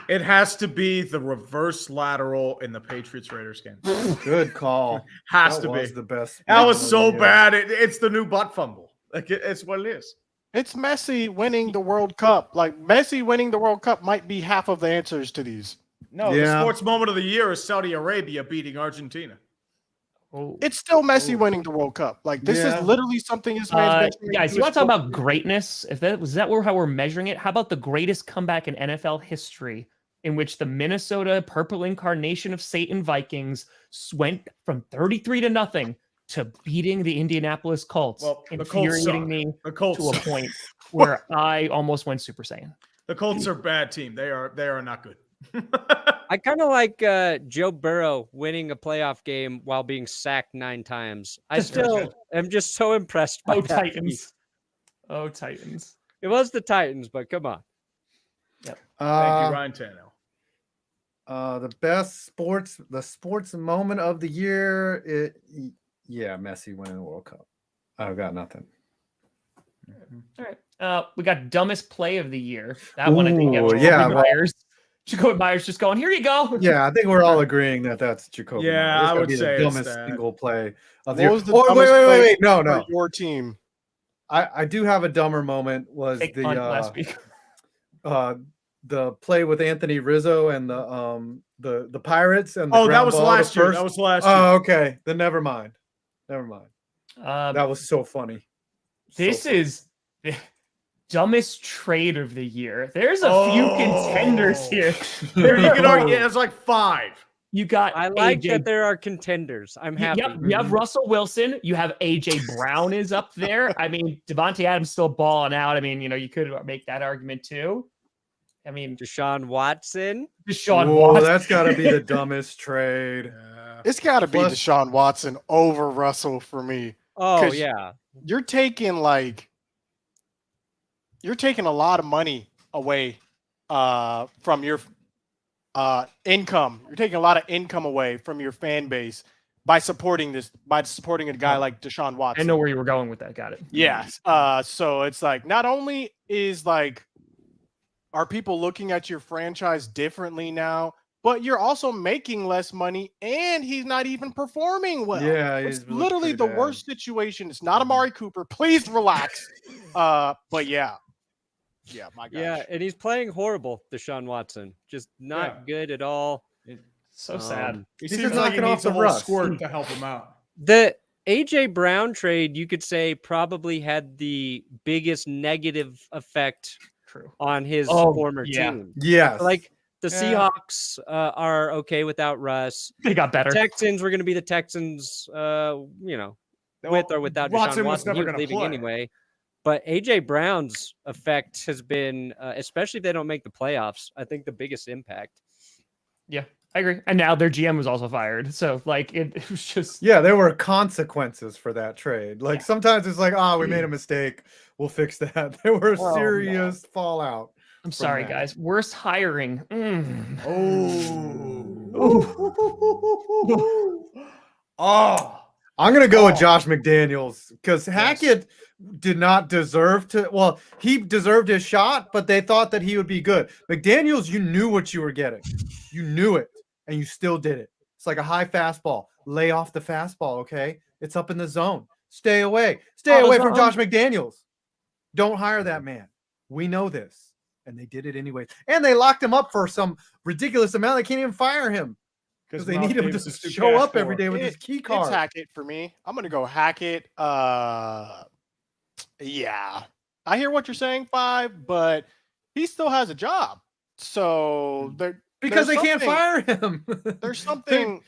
It has to be the reverse lateral in the Patriots Raiders game. Good call. Has That to was be. the best. That was moment so of the year. bad. It's the new butt fumble. Like it's what it is. It's Messi winning the World Cup. Like Messi winning the World Cup might be half of the answers to these. No, the Yeah. sports moment of the year is Saudi Arabia beating Argentina. Oh. It's still Messi winning the World Cup. Like this Yeah. is literally something this man's been Guys, you want to talk about greatness? Is that how we're measuring it? How about the greatest comeback in NFL history, in which the Minnesota Purple Incarnation of Satan Vikings went from 33-0 to beating the Indianapolis Colts, Well, the Colts infuriating suck. me The Colts to a suck. point where I almost went Super Saiyan. The Colts are a bad team. They are not good. I kind of like Joe Burrow winning a playoff game while being sacked 9 times. I still am just so impressed by Oh, that Titans. feat. Oh, Titans. It was the Titans, but come on. Thank you, Ryan Tannehill. The sports moment of the year. Messi winning the World Cup. I've got nothing. All right. We got dumbest play of the year. That one I think Ooh, Jacoby yeah, well- Myers. Jacoby Myers just going, here you go. Yeah, I think we're all agreeing that that's Jacoby. Yeah, Myers. That's I gotta would be say the it's dumbest that. single play of the What year. was the Oh, dumbest wait, play no, for no. your team? I do have a dumber moment. Was Fake punt last week. the play with Anthony Rizzo and the Pirates and the Oh, that ground was ball to last year. first? That was last year. Oh, okay. Then never mind. That was so funny. This So funny. is the dumbest trade of the year. There's a few contenders here. There you can argue. It's like 5. You got I like AJ. that there are contenders. I'm happy. Yep, you have Russell Wilson. You have AJ Brown is up there. I mean, Devontae Adams still balling out. I mean, you could make that argument too. I mean, Deshaun Watson. Deshaun Whoa, Watson. that's got to be the dumbest trade. It's got to be Plus- Deshaun Watson over Russell for me. Oh 'Cause yeah. You're taking a lot of money away from your income. You're taking a lot of income away from your fan base by supporting a guy like Deshaun Watson. I know where you were going with that. Got it. Yes. So it's like not only are people looking at your franchise differently now, but you're also making less money and he's not even performing well. Yeah, It's he's literally pretty the bad. worst situation. It's not Amari Cooper. Please relax. But yeah. Yeah, my gosh. Yeah, and he's playing horrible, Deshaun Watson. Just not good at all. So sad. He He's seems just like he knocking needs off a the whole rust. squirt to help him out. The AJ Brown trade, you could say, probably had the biggest negative effect True. on his Oh, former yeah. team. Yes. Like the Yeah. Seahawks are okay without Russ. They got better. Texans were going to be the Texans, with or without Watson Deshaun was Watson. never He was going to leaving play. anyway. But AJ Brown's effect has been, especially if they don't make the playoffs, I think the biggest impact. Yeah, I agree. And now their GM was also fired. So it was just Yeah, there were consequences for that trade. Like Yeah. sometimes it's like, we made a mistake. We'll fix that. There were Oh, no. serious fallout. I'm sorry, that. guys. Worst hiring. Oh. I'm going to go with Oh. Josh McDaniels because Hackett did not deserve to. Well, he deserved his shot, but they thought that he would be good. McDaniels, you knew what you were getting. You knew it, and you still did it. It's like a high fastball. Lay off the fastball, okay? It's up in the zone. Stay away. Stay away from Josh McDaniels. Don't hire that man. We know this. And they did it anyway. And they locked him up for some ridiculous amount. They can't even fire him because they need him to show up every day with his key card. It's Hackett for me. I'm going to go Hackett. Yeah. I hear what you're saying, 5, but he still has a job. So because they can't fire him. There's something.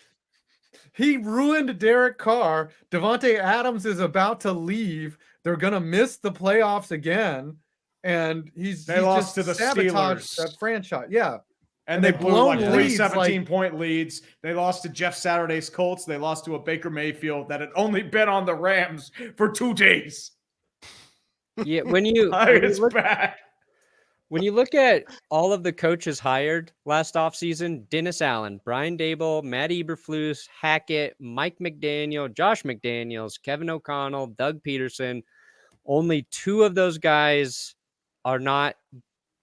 He ruined Derek Carr. Devontae Adams is about to leave. They're going to miss the playoffs again. And they lost to the Steelers. That franchise. Yeah. And they blew like 3 17-point leads. They lost to Jeff Saturday's Colts. They lost to a Baker Mayfield that had only been on the Rams for 2 days. Yeah, when you look at all of the coaches hired last offseason, Dennis Allen, Brian Daboll, Matt Eberflus, Hackett, Mike McDaniel, Josh McDaniels, Kevin O'Connell, Doug Peterson, only 2 of those guys are not,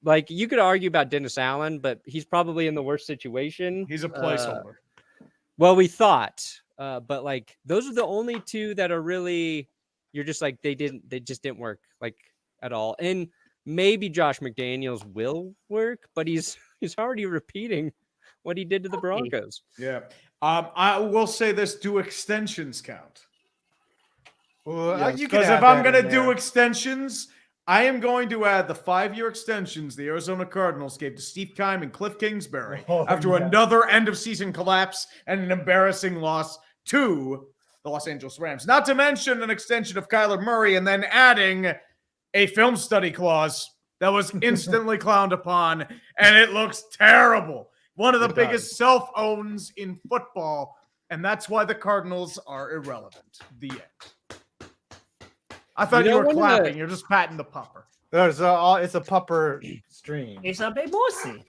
like, you could argue about Dennis Allen, but he's probably in the worst situation. He's a placeholder. Well, we thought, but like those are the only 2 that are really, you're just like, they just didn't work like at all. And maybe Josh McDaniels will work, but he's already repeating what he did to the Broncos. Yeah. I will say this, do extensions count? Well, yes, because if I'm going to do extensions, I am going to add the 5-year extensions the Arizona Cardinals gave to Steve Keim and Cliff Kingsbury after another end-of-season collapse and an embarrassing loss to the Los Angeles Rams. Not to mention an extension of Kyler Murray and then adding a film study clause that was instantly clowned upon, and it looks terrible. One of the biggest self-owns in football, and that's why the Cardinals are irrelevant. The end. I thought you were clapping. You're just patting the pupper. It's a pupper stream. It's a big pussy.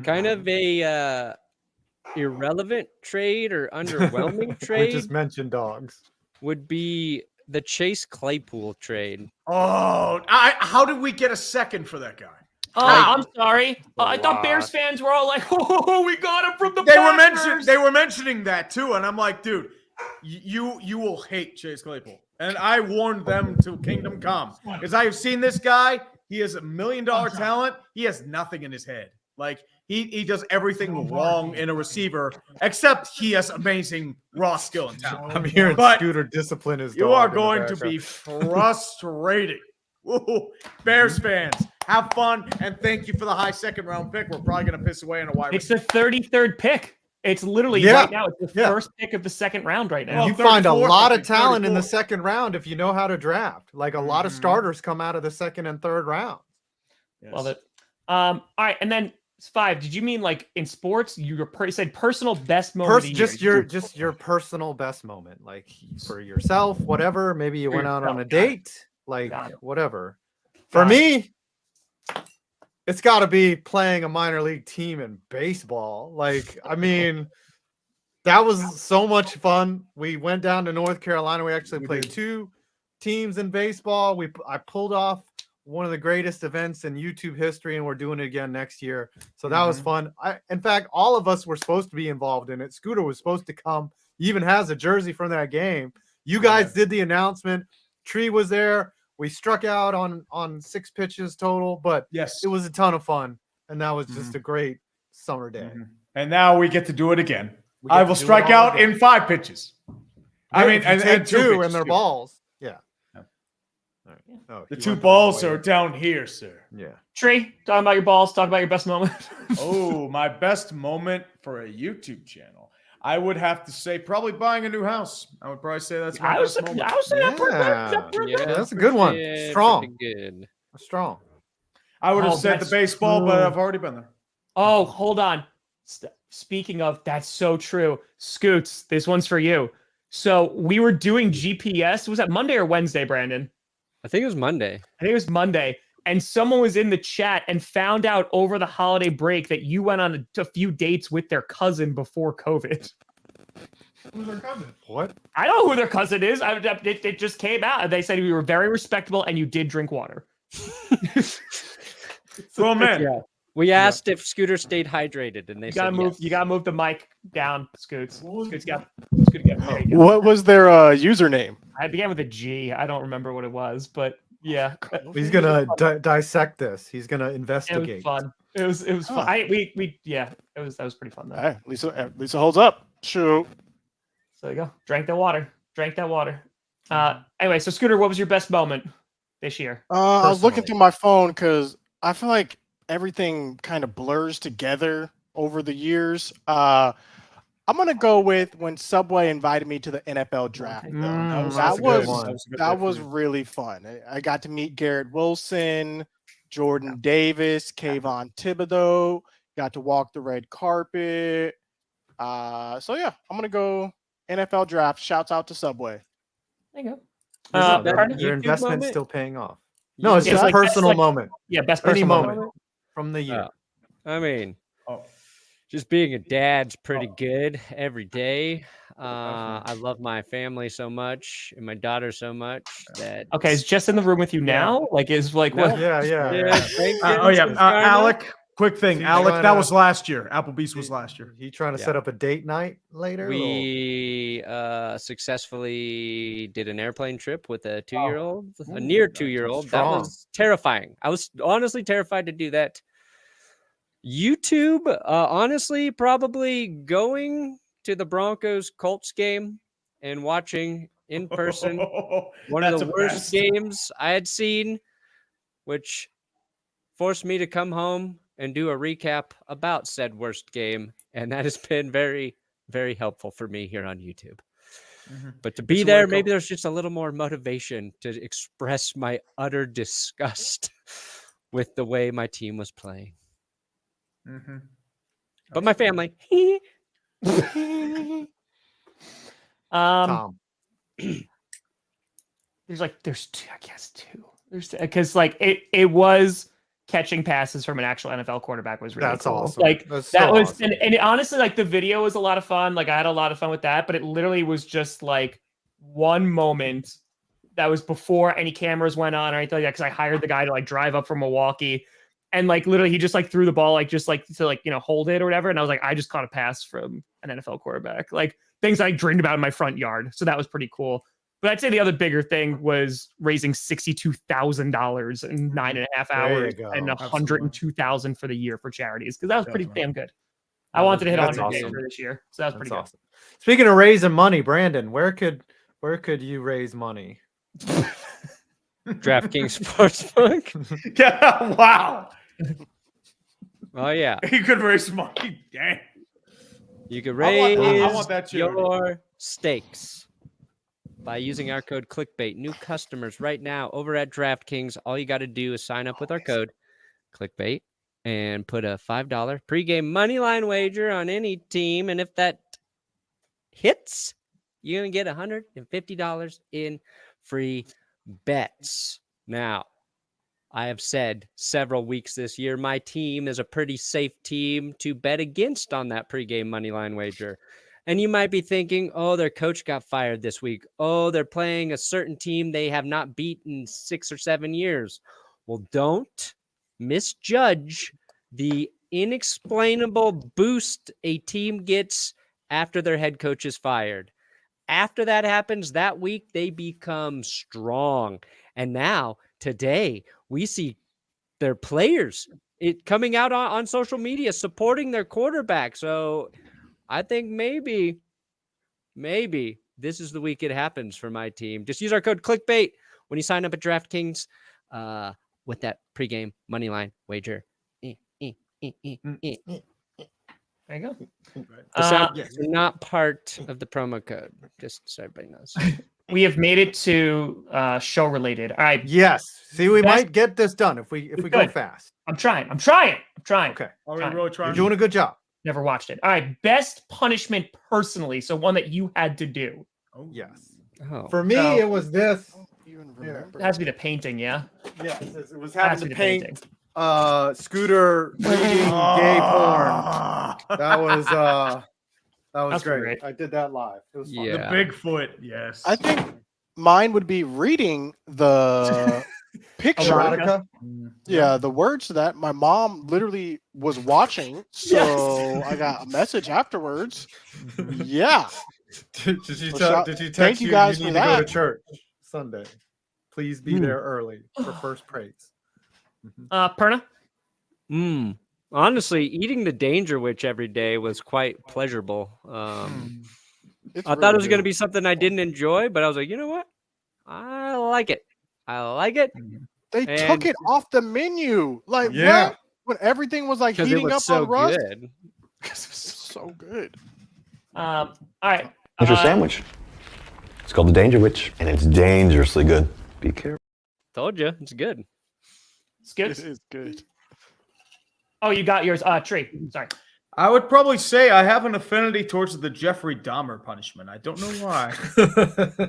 Kind of a irrelevant trade or underwhelming trade. We just mentioned dogs. Would be the Chase Claypool trade. Oh, how did we get a second for that guy? Oh, I'm sorry. I thought Bears fans were all like, "Oh, we got him from the Packers." They were mentioning that too, and I'm like, dude, you will hate Chase Claypool. And I warned them to Kingdom Come because I have seen this guy. He is $1 million talent. He has nothing in his head. Like he does everything wrong in a receiver, except he has amazing raw skill and talent. I'm hearing Scooter discipline is. You are going to be frustrating. Ooh, Bears fans, have fun and thank you for the high 2nd round pick. We're probably going to piss away in a wide. It's the 33rd pick. It's literally right now. It's the first pick of the 2nd round right now. You find a lot of talent in the 2nd round if you know how to draft. Like a lot of starters come out of the 2nd and 3rd round. Yes. Love it. All right, and then 5. Did you mean like in sports? You said personal best moment. Just your personal best moment, like for yourself, whatever. Maybe you went out on a date, like whatever. For me, it's got to be playing a minor league team in baseball. Like, I mean, that was so much fun. We went down to North Carolina. We actually played 2 teams in baseball. I pulled off one of the greatest events in YouTube history, and we're doing it again next year. So that was fun. In fact, all of us were supposed to be involved in it. Scooter was supposed to come. He even has a jersey from that game. You guys did the announcement. Tree was there. We struck out on 6 pitches total, but it was a ton of fun, and that was just a great summer day. And now we get to do it again. I will strike out in 5 pitches. I mean, and 2 and their balls. Yeah. Oh, the 2 balls are down here, sir. Yeah. Tree, talking about your balls, talk about your best moment. Oh, my best moment for a YouTube channel. I would have to say probably buying a new house. I would probably say that's my best moment. I would say that's a good one. Strong. Good. Strong. I would have said the baseball, but I've already been there. Oh, hold on. Speaking of, that's so true. Scoots, this one's for you. So we were doing GPS. Was that Monday or Wednesday, Brandon? I think it was Monday. I think it was Monday. And someone was in the chat and found out over the holiday break that you went on a few dates with their cousin before COVID. Who's their cousin? What? I don't know who their cousin is. It just came out. They said you were very respectable and you did drink water. Well, man. Yeah. We asked if Scooter stayed hydrated, and they You said gotta move. yes. You gotta move the mic down, Scoots. Scoots got. There you go. What was their username? I began with a G. I don't remember what it was, but yeah, He's gonna dissect this. He's gonna it was investigate. fun. It was Huh. fun. That was pretty fun though. Hey, Lisa holds up. Shoot. So there you go. Drank that water. Anyway, so Scooter, what was your best moment this year? I was looking Personally. through my phone because I feel like everything kind of blurs together over the years. I'm gonna go with when Subway invited me to the NFL draft. though. That's a good one. That was really fun. I got to meet Garrett Wilson, Jordan Davis, Kayvon Thibodeau. Got to walk the red carpet. So yeah, I'm gonna go NFL draft. Shouts out to Subway. There you go. Their YouTube investment's moment? still paying off. No, it's It's just like- personal it's like- moment. Yeah, best Any personal moment from the year. I mean, Oh. just being a dad's pretty good every day. I love my family so much and my daughter so much that. Okay, is Jess in the room with you now? Like, is like No. what? Yeah. thank Oh goodness yeah, it's karma. Alec. Quick thing, He's Alec. trying That to- was last year. Applebee's was last year. You trying to Yeah. set up a date night later? or- We successfully did an airplane trip with a 2-year-old, a near 2-year-old. That Strong. was terrifying. I was honestly terrified to do that. YouTube, honestly, probably going to the Broncos Colts game and watching in person one of That's the a worst best. games I had seen, which forced me to come home and do a recap about said worst game. And that has been very, very helpful for me here on YouTube. But to be It's there, like maybe there's just a little more motivation to express my utter disgust with the way my team was playing. But my family, Tom. There's two, I guess two. There's because like it was catching passes from an actual NFL quarterback was really That's cool. awesome. Like That's that so was awesome. and honestly, like the video was a lot of fun. Like I had a lot of fun with that, but it literally was just like one moment that was before any cameras went on or anything like that. Because I hired the guy to like drive up from Milwaukee, and like literally he just like threw the ball like just like to like hold it or whatever. And I was like, I just caught a pass from an NFL quarterback. Like things I dreamed about in my front yard. So that was pretty cool. But I'd say the other bigger thing was raising $62,000 in 9.5 hours go. and Absolutely. $102,000 for the year for charities because that was pretty Definitely. damn good. I wanted to hit That's 100 awesome. for this year, so that was That's pretty awesome. Speaking of raising money, Brandon, where could you raise money? DraftKings Sportsbook. Yeah, wow. Oh, yeah. He could raise money. Dang. You can I raise want that charity. your stakes by using our code ClickBait. New customers right now over at DraftKings. All you got to do is sign up with our code ClickBait and put a $5 pregame money line wager on any team. And if that hits, you're going to get $150 in free bets. Now, I have said several weeks this year, my team is a pretty safe team to bet against on that pregame money line wager. And you might be thinking, oh, their coach got fired this week. Oh, they're playing a certain team they have not beaten 6 or 7 years. Well, don't misjudge the inexplainable boost a team gets after their head coach is fired. After that happens that week, they become strong. And now, today, we see their players coming out on social media supporting their quarterback. So I think maybe this is the week it happens for my team. Just use our code ClickBait when you sign up at DraftKings with that pregame money line wager. There you go. The sound are not part of the promo code, just so everybody knows. We have made it to show related. All right, Yes. See, we Best- might get this done if we go could. fast. I'm trying. Okay. Are we Fine. really You're trying? doing a good job. Never watched it. All right, best punishment personally. So one that you had to do. Oh, Yes. Oh, For me, So- it was this. Even Yeah. remember. It has to be the painting, yeah. Yes, it was It has having to to be the paint painting. Scooter reading gay porn. Ah. That was That was That's great. great. I did that live. It was fun. Yeah. The Bigfoot, yes. I think mine would be reading the picture. Erotica. Yeah, the words to that. My mom literally was watching, so I got a message afterwards. Yeah. Did she So tell, shout- did she text thank you you guys you for need to go to that. church Sunday? Please be there early for first praise. Perna? Honestly, eating the Danger Witch every day was quite pleasurable. It's I thought really it was going to good. be something I didn't enjoy, but I was like, you know what? I like it. I like it They took and- it off the menu. Like Yeah. what? When everything was like because it heating was up so on Rust. good. Because it was so good. All right. Here's your sandwich. It's called the Danger Witch, and it's dangerously good. Be careful. Told you, it's good. It's good. It is good. Oh, you got yours. Tree. Sorry. I would probably say I have an affinity towards the Jeffrey Dahmer punishment. I don't know why,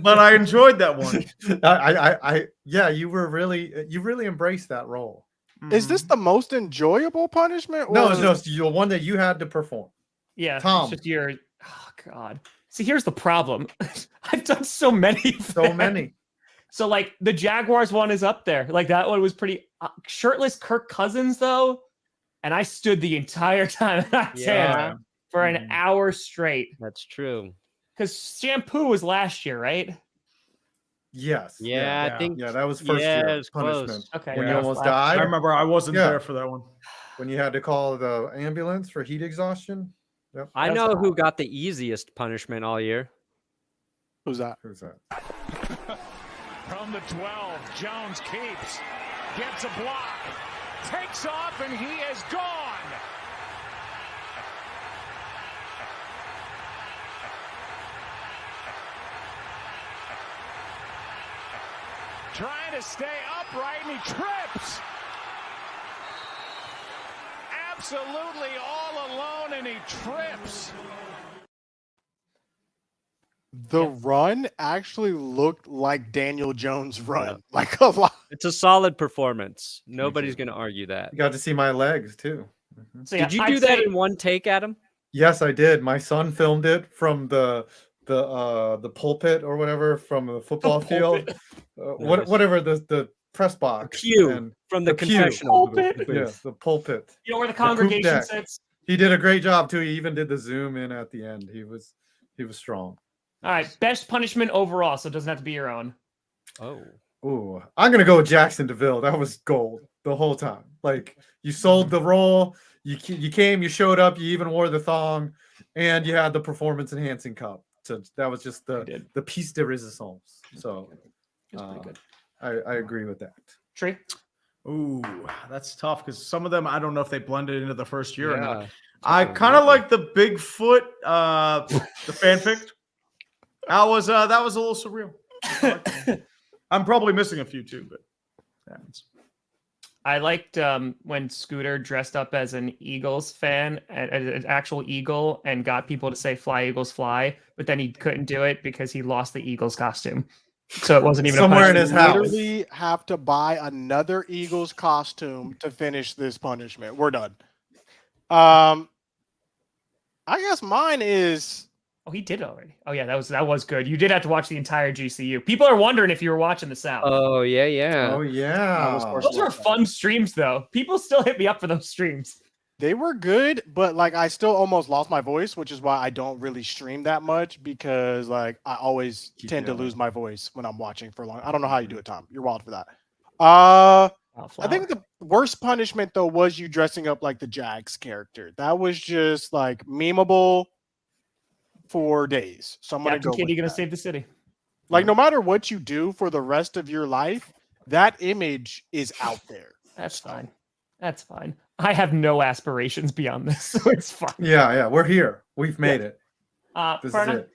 but I enjoyed that one. Yeah, you really embraced that role. Is this the most enjoyable punishment? No, or- it's the one that you had to perform. Yeah. Tom. It's just your. Oh God. See, here's the problem. I've done so many. of So them. many. So like the Jaguars one is up there. Like that one was pretty shirtless Kirk Cousins though, and I stood the entire time in that Yeah. tent for an hour straight That's true. because shampoo was last year, right? Yes. Yeah, yeah. I think Yeah, that was first yeah, year it was close. punishment. Okay. When you almost last died? I year. remember I wasn't Yeah. there for that one. When you had to call the ambulance for heat exhaustion. Yep. I That was know hot. who got the easiest punishment all year. Who's that? Who's that? From the 12, Jones keeps, gets a block, takes off, and he is gone. Trying to stay upright, and he trips. Absolutely all alone, and he trips. The run actually looked like Daniel Jones' run. Like a lot. It's a solid performance. Nobody's going to argue that. You got to see my legs too. So, yeah, Did you I'd do that say- in one take, Adam? Yes, I did. My son filmed it from the pulpit or whatever from the football field. Nice. Whatever the press box. Pew and from the the pew. confessional Pulpit. booth. Yes, the pulpit. You know where the poop congregation deck. sits? He did a great job too. He even did the zoom in at the end. He was strong. All right. Best punishment overall, so it doesn't have to be your own. Oh. Ooh, I'm gonna go with Jackson DeVille. That was gold the whole time. Like you sold the role, you came, you showed up, you even wore the thong, and you had the performance enhancing cup. So that was just the piece de resistance. So It's pretty good. I agree with that. Tree. Ooh, that's tough because some of them I don't know if they blended into the first year or not. Yeah. I kind of like the Bigfoot, the fanfic. That was a little surreal. I liked that. I'm probably missing a few too, but happens. I liked when Scooter dressed up as an Eagles fan, an actual Eagle, and got people to say "Fly Eagles Fly," but then he couldn't do it because he lost the Eagles costume. So it wasn't even Somewhere a in his punishment. house. Literally have to buy another Eagles costume to finish this punishment. We're done. I guess mine is Oh, he did it already. Oh yeah, that was good. You did have to watch the entire GCU. People are wondering if you were watching the South. Oh, yeah, yeah. Oh yeah. Those were fun streams, though. People still hit me up for those streams. they were good, but like I still almost lost my voice, which is why I don't really stream that much because like I always tend to lose my voice when I'm watching for long. I don't know how you do it, Tom. You're wild for that. I think the worst punishment though was you dressing up like the Jags character. That was just like memeable for days. So I'm gonna Captain go. Kitty with gonna that. save the city. Like no matter what you do for the rest of your life, that image is out there. That's fine. That's fine. I have no aspirations beyond this, so it's fine. Yeah. We're here. We've made it. This is Perna?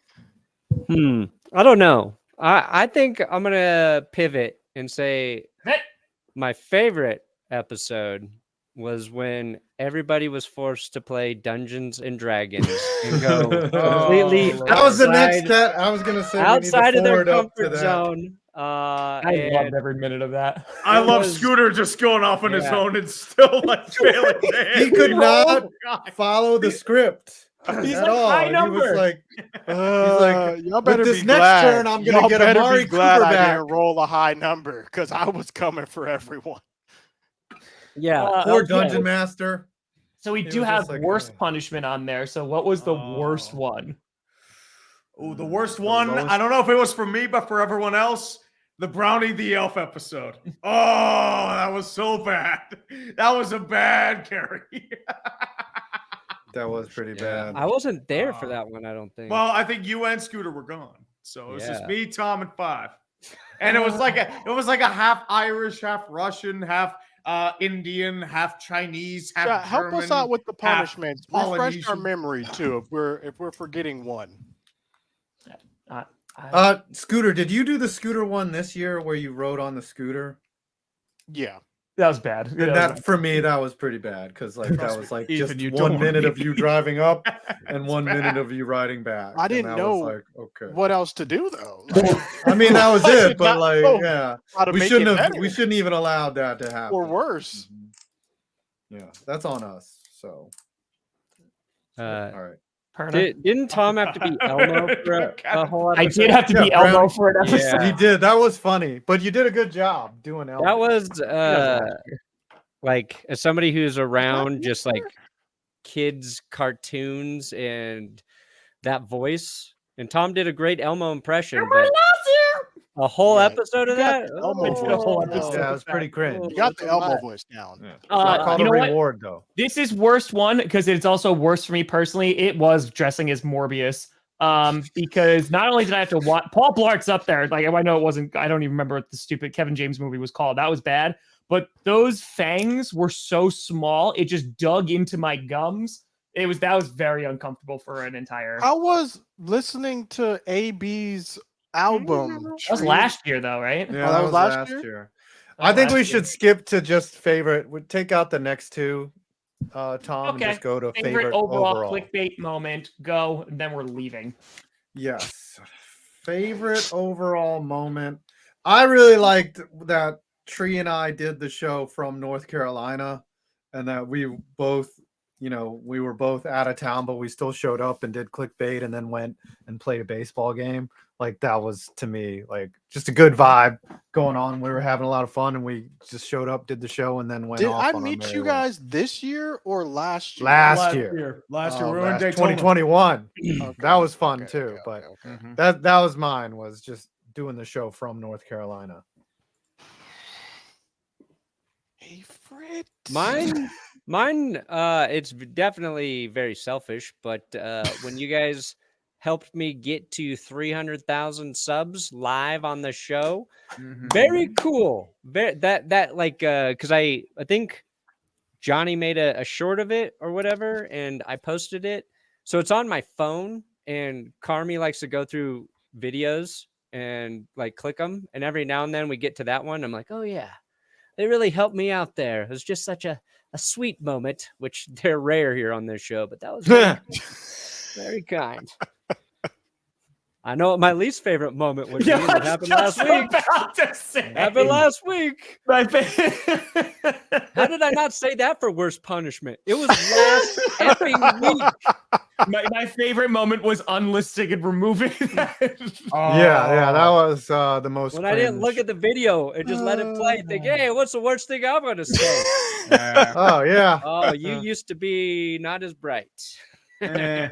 it. I don't know. I think I'm going to pivot and say Pivot. my favorite episode was when everybody was forced to play Dungeons and Dragons and go completely That was the next outside- step. I was gonna say outside we of need to their forward up to comfort that. zone. I loved every minute of that. I It love was- Scooter just going off on his Yeah. own and still like failing. He could not Oh, God. follow the script. He's at like, all. high He number. was like, Y'all better this be next glad. turn, I'm gonna Y'all get better Amari be glad Cooper I back. didn't roll a high number because I was coming for everyone. Yeah. Poor Okay. Dungeon Master. So we He do was have just like, worst "Ugh." punishment on there. So what was the worst Oh. one? Oh, the worst The one. lowest- I don't know if it was for me, but for everyone else, the Brownie the Elf episode. Oh, that was so bad. That was a bad carry. That was pretty Yeah. bad. I wasn't there for that one, I don't think. Well, I think you and Scooter were gone, so it was just Yeah. me, Tom, and 5. And it was like a half Irish, half Russian, half Indian, half Chinese, half Yeah, help us out German, with the half punishments. Refresh our Polynesian. memory too if we're forgetting one. Scooter, did you do the scooter one this year where you rode on the scooter? Yeah. That was bad. And That was that for me, that was pretty bad because like that Trust was me, like Ethan, just you don't 1 wanna minute be of you me. driving up and It's 1 minute bad. of you riding back. I and didn't that know was like, okay. What else to do though? I mean, that was I it, did but not like, know yeah, how to we make shouldn't it have. better We shouldn't even allowed that to happen. or worse. Yeah, that's on us. So, all right. Perna. Didn't Tom have to be Elmo for a whole I episode? did have to be Yeah, Elmo Brownie. for an episode. Yeah. He did. That was funny, but you did a good job doing Elmo. That was He does last year. like as somebody who's around just like kids cartoons and that voice, and Tom did a great Elmo impression, but a whole Yeah, episode of you got that. the Elmo I did a whole voice. episode. Yeah, it was pretty cringe. You got it's the a Elmo lot. voice down. Yeah. It's Uh, not called you a know what? reward though. This is worst one because it's also worse for me personally. It was dressing as Morbius. Because not only did I have to watch Paul Blart's up there, like I know it wasn't, I don't even remember what the stupid Kevin James movie was called. That was bad, but those fangs were so small, it just dug into my gums. That was very uncomfortable for an entire. I was listening to AB's album. That was last year though, right? Yeah, that was last year? I think last we year. should skip to just favorite. We take out the next two, Tom, and Okay. just go to Favorite overall clickbait moment. Go, and then we're leaving. Yes. Favorite overall moment. I really liked that Tree and I did the show from North Carolina, and that we both, we were both out of town, but we still showed up and did clickbait and then went and played a baseball game. Like that was, to me, like just a good vibe going on. We were having a lot of fun, and we just showed up, did the show, and then went Did off I on our meet merry you way. guys this year or last year? Last year. Last year, Oh, we were in last- Daytona. 2021. Okay, That was fun okay, too, okay, but okay. Mhm. that was mine, was just doing the show from North Carolina. Favorite? Mine, it's definitely very selfish, but when you guys helped me get to 300,000 subs live on the show, very cool. That like because I think Johnny made a short of it or whatever, and I posted it, so it's on my phone. And Carmi likes to go through videos and like click them, and every now and then we get to that one. I'm like, oh yeah, they really helped me out there. It was just such a sweet moment, which they're rare here on this show, but that was very kind. I know what my least favorite moment would be. Yeah, It happened last week. About to say. Happened last week. My How did I not say that for worst punishment? It was last effing week. my favorite moment was unlisting and removing that. Yeah, that was the most. When I didn't look cringe. at the video and just let it play, think, hey, what's the worst thing I'm going to say? Oh yeah. Oh, you used to be not as bright. Yeah.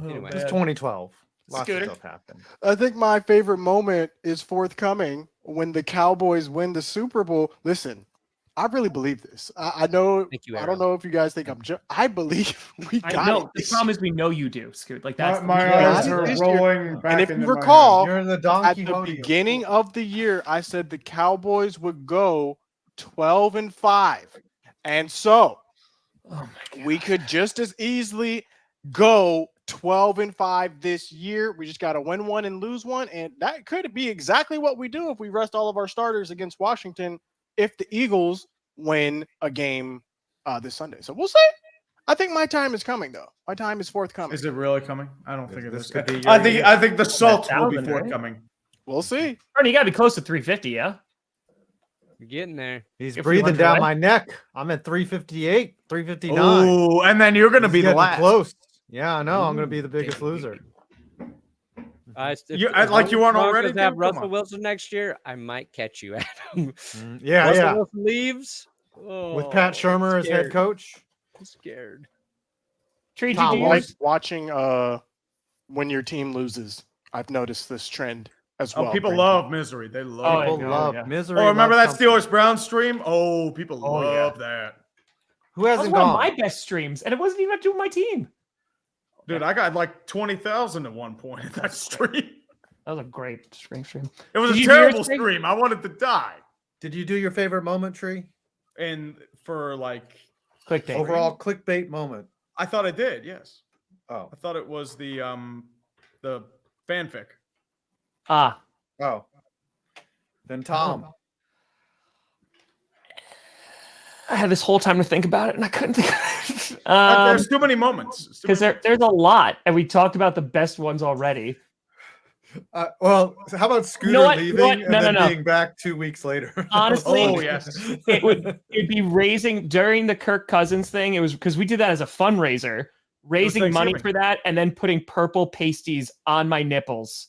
Anyway. It's 2012. Lots Scooter? of stuff happened. I think my favorite moment is forthcoming when the Cowboys win the Super Bowl. Listen, I really believe this. I know. Thank you, I Aaron. don't know if you guys think I believe we I got know. it. The problem is we know you do, Scoot. Like that's My Yeah, eyes are this year- rolling back And if you into my recall, You're the at Don the Quixote. beginning of the year, I said the Cowboys would go 12-5, and so oh my God. we could just as easily go 12-5 this year. We just got to win one and lose one, and that could be exactly what we do if we rest all of our starters against Washington. If the Eagles win a game this Sunday, so we'll see. I think my time is coming, though. My time is forthcoming. Is it really coming? I don't think it This is. could be your I think year. I think the salt will be 1,000, right? forthcoming. We'll see. Ernie, you gotta be close to 350, yeah? You're getting there. He's If we breathing went down away. my neck. I'm at 358, 359. Oh, and then you're going to He's be the getting last. close. Yeah, I know. I'm going to be the biggest loser. If You- the like you weren't Broncos already, have dude? Come Russell on. Wilson next year, I might catch you, Adam. Yeah, Russell yeah. Wilson leaves With Pat Shurmur as head coach. I'm scared. Tree, Tom, did you I like use? watching when your team loses. I've noticed this trend as well. Oh, people Brandon. love misery. They love. there People you go, love yeah. misery. Oh, remember that loves something. Steelers Brown stream? Oh, people Oh, yeah. love that. Who That was hasn't one of gone? my best streams, and it wasn't even doing my team. Dude, I got like 20,000 at one point at that stream. That was a great stream. It was Did a you do yours, terrible Trey? stream. I wanted to die. Did you do your favorite moment, Tree? And for like, Clickbait. Overall clickbait moment. I thought I did. Yes, Oh. I thought it was the fanfic. Ah, Oh. Then Tom. I had this whole time to think about it, and I couldn't think of it. There's too many moments. It's too Because many there's a lot, and we talked about the best ones already. Well, how about Scooter what? leaving and No, then no. being back 2 weeks later? Honestly, Oh, yes. It'd be raising during the Kirk Cousins thing. It was because we did that as a fundraiser, raising money Thanksgiving. for that, and then putting purple pasties on my nipples.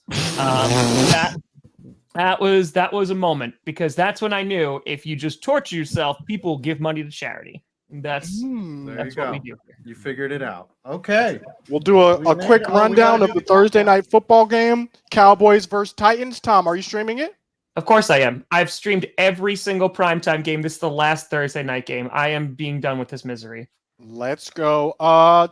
That was a moment, because that's when I knew if you just torture yourself, people will give money to charity. That's There that's you what go. we do. You figured it out. Okay. We'll do a quick Oh, we rundown gotta of do the the Thursday countdown. night football game. Cowboys versus Titans. Tom, are you streaming it? Of course I am. I've streamed every single primetime game. This is the last Thursday night game. I am being done with this misery. Let's go.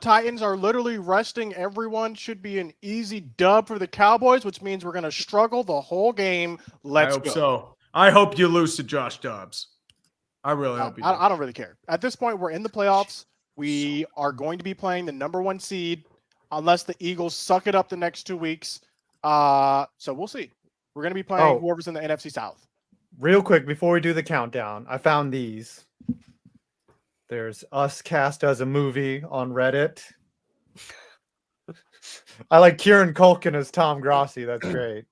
Titans are literally resting everyone. Should be an easy dub for the Cowboys, which means we're going to struggle the whole game. Let's I hope go. so. I hope you lose to Josh Dobbs. I really hope you do. I don't really care. At this point, we're in the playoffs. We are going to be playing the number 1 seed unless the Eagles suck it up the next 2 weeks. So we'll see. We're going to be playing whoever's in the NFC South. Real quick, before we do the countdown, I found these. There's Us Cast as a Movie on Reddit. I like Kieran Culkin as Tom Grossi. That's great.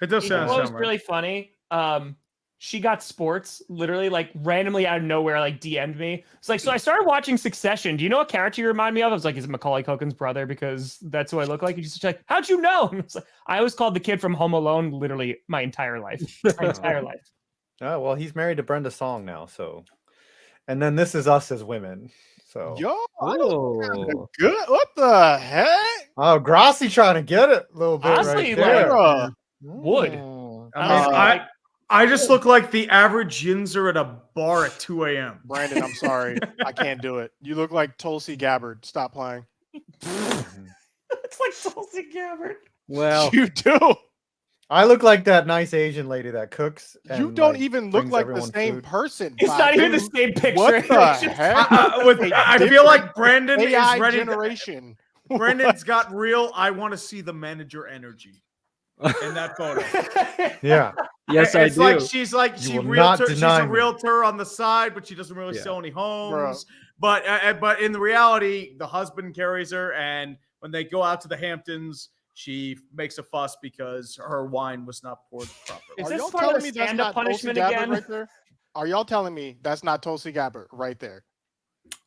It does You know sound what was similar. really funny? She got sports literally like randomly out of nowhere, like DM'd me. It's like, so I started watching Succession. Do you know what character you remind me of? I was like, is it Macaulay Culkin's brother? Because that's who I look like. And she's like, how'd you know? And it's like, I was called the kid from Home Alone literally my entire life. My entire life. Oh, well, he's married to Brenda Song now, so. And then this is us as women. So. Yo, Oh, good. What the heck? Oh, Grossi trying to get it a little bit Honestly, right there. Bruh. Wood. I just look like the average yinzer at a bar at 2 a.m. Brandon, I'm sorry. I can't do it. You look like Tulsi Gabbard. Stop playing. It's like Tulsi Gabbard. well, You do. I look like that nice Asian lady that cooks. You and, don't like, even look brings like the everyone same food. person. It's not even the same picture. What the It's just- heck? I feel like Brandon AI is ready. generation. Brandon's got real. I want to see the manager energy in that photo. Yeah. yes, I It's do. like she's like You she will not realtor. She's deny a me. realtor on the side, but she doesn't really Yeah. sell any homes. But in the reality, the husband carries her, and when they go out to the Hamptons, she makes a fuss because her wine was not poured properly. Is Are this y'all part of telling the me that's stand-up not Tulsi punishment Gabbard again? right there? Are y'all telling me that's not Tulsi Gabbard right there?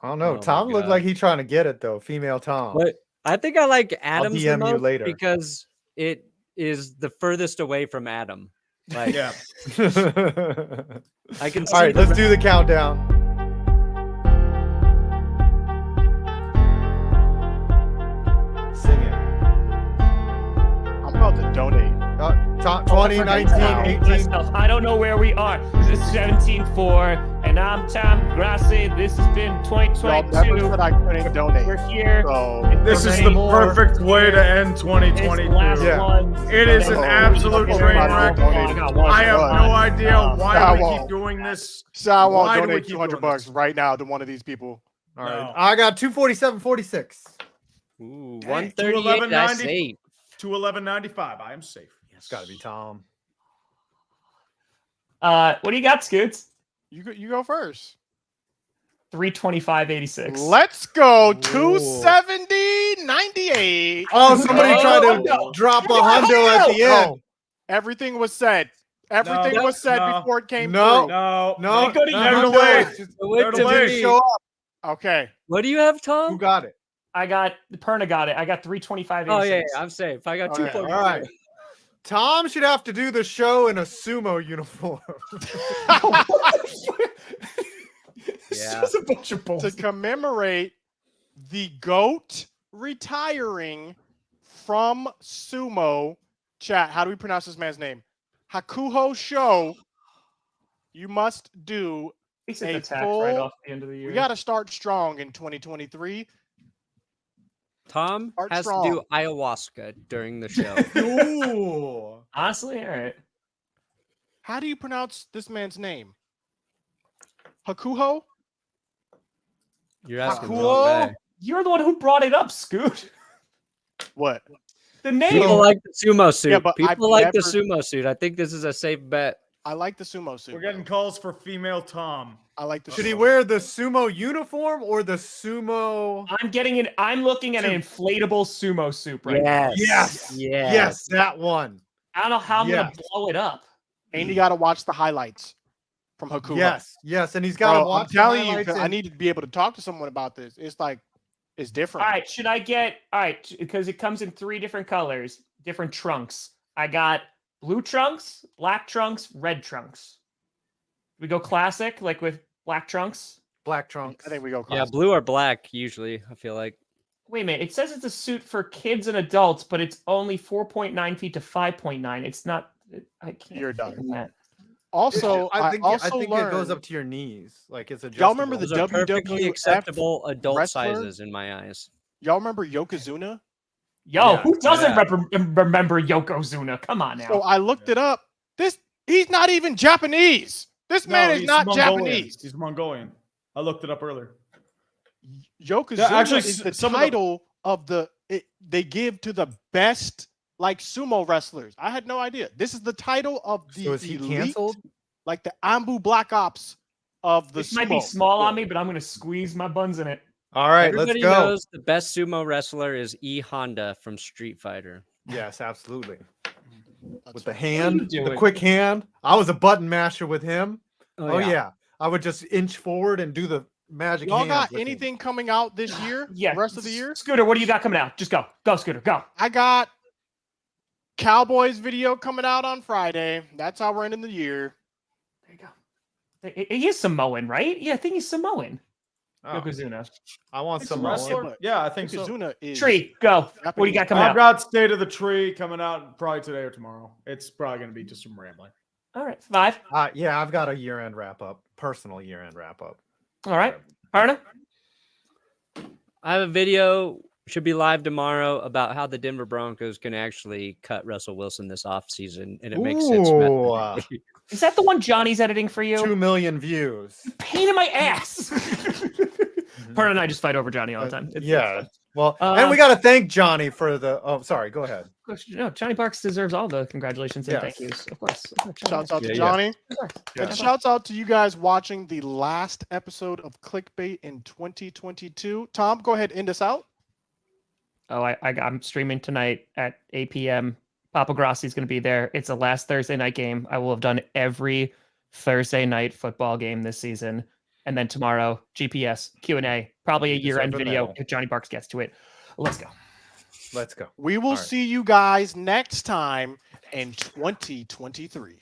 I don't know. Oh my Tom looked God. like he trying to get it though. Female Tom. But I think I like Adam's the DM you most later. because it is the furthest away from Adam. Like Yeah. I can see. All right, the let's do the countdown. Sing it. I'm about to donate. Tom, 20, 19, 18. Myself. I don't know where we are. This is 17-4, and I'm Tom Grossi. This has been Y'all never 2022. said I couldn't donate. We're here. So This is Many the more. perfect way to end It's 2022. the last Yeah. one. It is an Oh, absolute okay. train Everybody wreck. donated. I got one. I have no idea why I do we won't. keep doing this. so I won't Why do we donate keep 200 doing bucks this? right now to one of these people. All right. No. I got 247.46. Ooh, Dang, 138. That's 211.90. safe. 211.95. I am safe. Yes. It's got to be Tom. What do you got, Scoots? You go first. 325.86. Let's go. Ooh. 270.98. Oh, somebody tried to no. drop a hundo at the end. No. Everything was said. Everything No, was said no. before it came No. through. No. No, They could've the used hundo it. just Wait They're till delayed. me. show up. Okay. What do you have, Who Tom? got it? Perna got it. I got 325. Oh yeah, I'm safe. I got Oh, 2 yeah. points. All right. Tom should have to do the show in a sumo uniform. It's Yeah. just a bunch of To bullshit. commemorate the GOAT retiring from sumo. Chat, how do we pronounce this man's name? Hakuho Show. You must do It's a attack full- right off the end of the year. We got to start strong in 2023. Tom Start has to strong. do ayahuasca during the show. Ooh. Honestly, all right. How do you pronounce this man's name? Hakuho? You're asking the Hakuo? wrong guy. You're the one who brought it up, Scoot. What? The name. People like the sumo suit. Yeah, but I've People like the never- sumo suit. I think this is a safe bet. I like the sumo suit. We're getting calls for female Tom. I like the Should he sumo. wear the sumo uniform or the sumo? I'm looking at an inflatable sumo suit right now. Yes. Yes, that one. I don't know how I'm gonna Yes. blow it up. And you got to watch the highlights from Hakuho. Yes, and he's got to Bro, watch. I'm telling the you, highlights I and- need to be able to talk to someone about this. It's like, it's different. All right, should I get because it comes in 3 different colors, different trunks. I got blue trunks, black trunks, red trunks. We go classic, like with black trunks. black trunks. I think we go. Yeah, classic. blue or black usually. I feel like. Wait a minute, it says it's a suit for kids and adults, but it's only 4.9 feet to 5.9. It's not. I can't. You're fit done. in that. Also, I think also it goes learned- up to your knees, like it's adjustable. Y'all remember the Those are perfectly WWF acceptable adult wrestler? sizes in my eyes. Y'all remember Yokozuna? Yo, Yeah, who doesn't yeah. remember Yokozuna? Come on now. So I looked it up. He's not even Japanese. This man is he's not Mongolian. Japanese. He's Mongolian. I looked it up earlier. Yokozuna Yeah, actually, is the some of the- title of they give to the best like sumo wrestlers. I had no idea. This is the title of the So is he elite, canceled? like the Ambu Black Ops of the This sumo. might be small on me, but I'm gonna squeeze my buns in it. All right, Everybody let's go. knows the best sumo wrestler is E Honda from Street Fighter. Yes, absolutely. That's With the right. hand, do the it? quick hand. I was a button masher with him. Oh, yeah. I would just inch forward and do the magic. Y'all hands got with him. anything coming out this year? Yeah. The rest of the year? Scooter, what do you got coming out? Just go. Go, Scooter, go. I got Cowboys video coming out on Friday. That's how we're ending the year. There you go. He is Samoan, right? Yeah, I think he's Samoan. Oh, Yokozuna. I want He's some a more. wrestler? but Yeah, I think so. Yokozuna is Tree, go. What do you got coming I've out? got State of the Tree coming out probably today or tomorrow. It's probably going to be just some rambling. All right, 5. Yeah, I've got a year-end wrap-up, personal year-end wrap-up. All right, Arna. I have a video, should be live tomorrow, about how the Denver Broncos can actually cut Russell Wilson this offseason, and it makes sense. Ooh, mathematically. Is that the one Johnny's editing for you? 2 million views. Pain in my ass. Parna and I just fight over Johnny all the time. It's Yeah. fun. Well, and we got to thank Johnny for the. Oh, sorry. Go ahead. Of course, no, Johnny Parks deserves all the congratulations and Yes. thank yous. Of course. Shouts out to Yeah, Johnny. Of course. Yeah. And shouts out to you guys watching the last episode of Clickbait in 2022. Tom, go ahead, end us out. Oh, I'm streaming tonight at 8 p.m. Papa Grossi's going to be there. It's the last Thursday night game. I will have done every Thursday night football game this season. And then tomorrow, GPS, Q&A, probably a year-end Deserve a video medal. if Johnny Parks gets to it. Let's go. Let's go. We will All right. see you guys next time in 2023.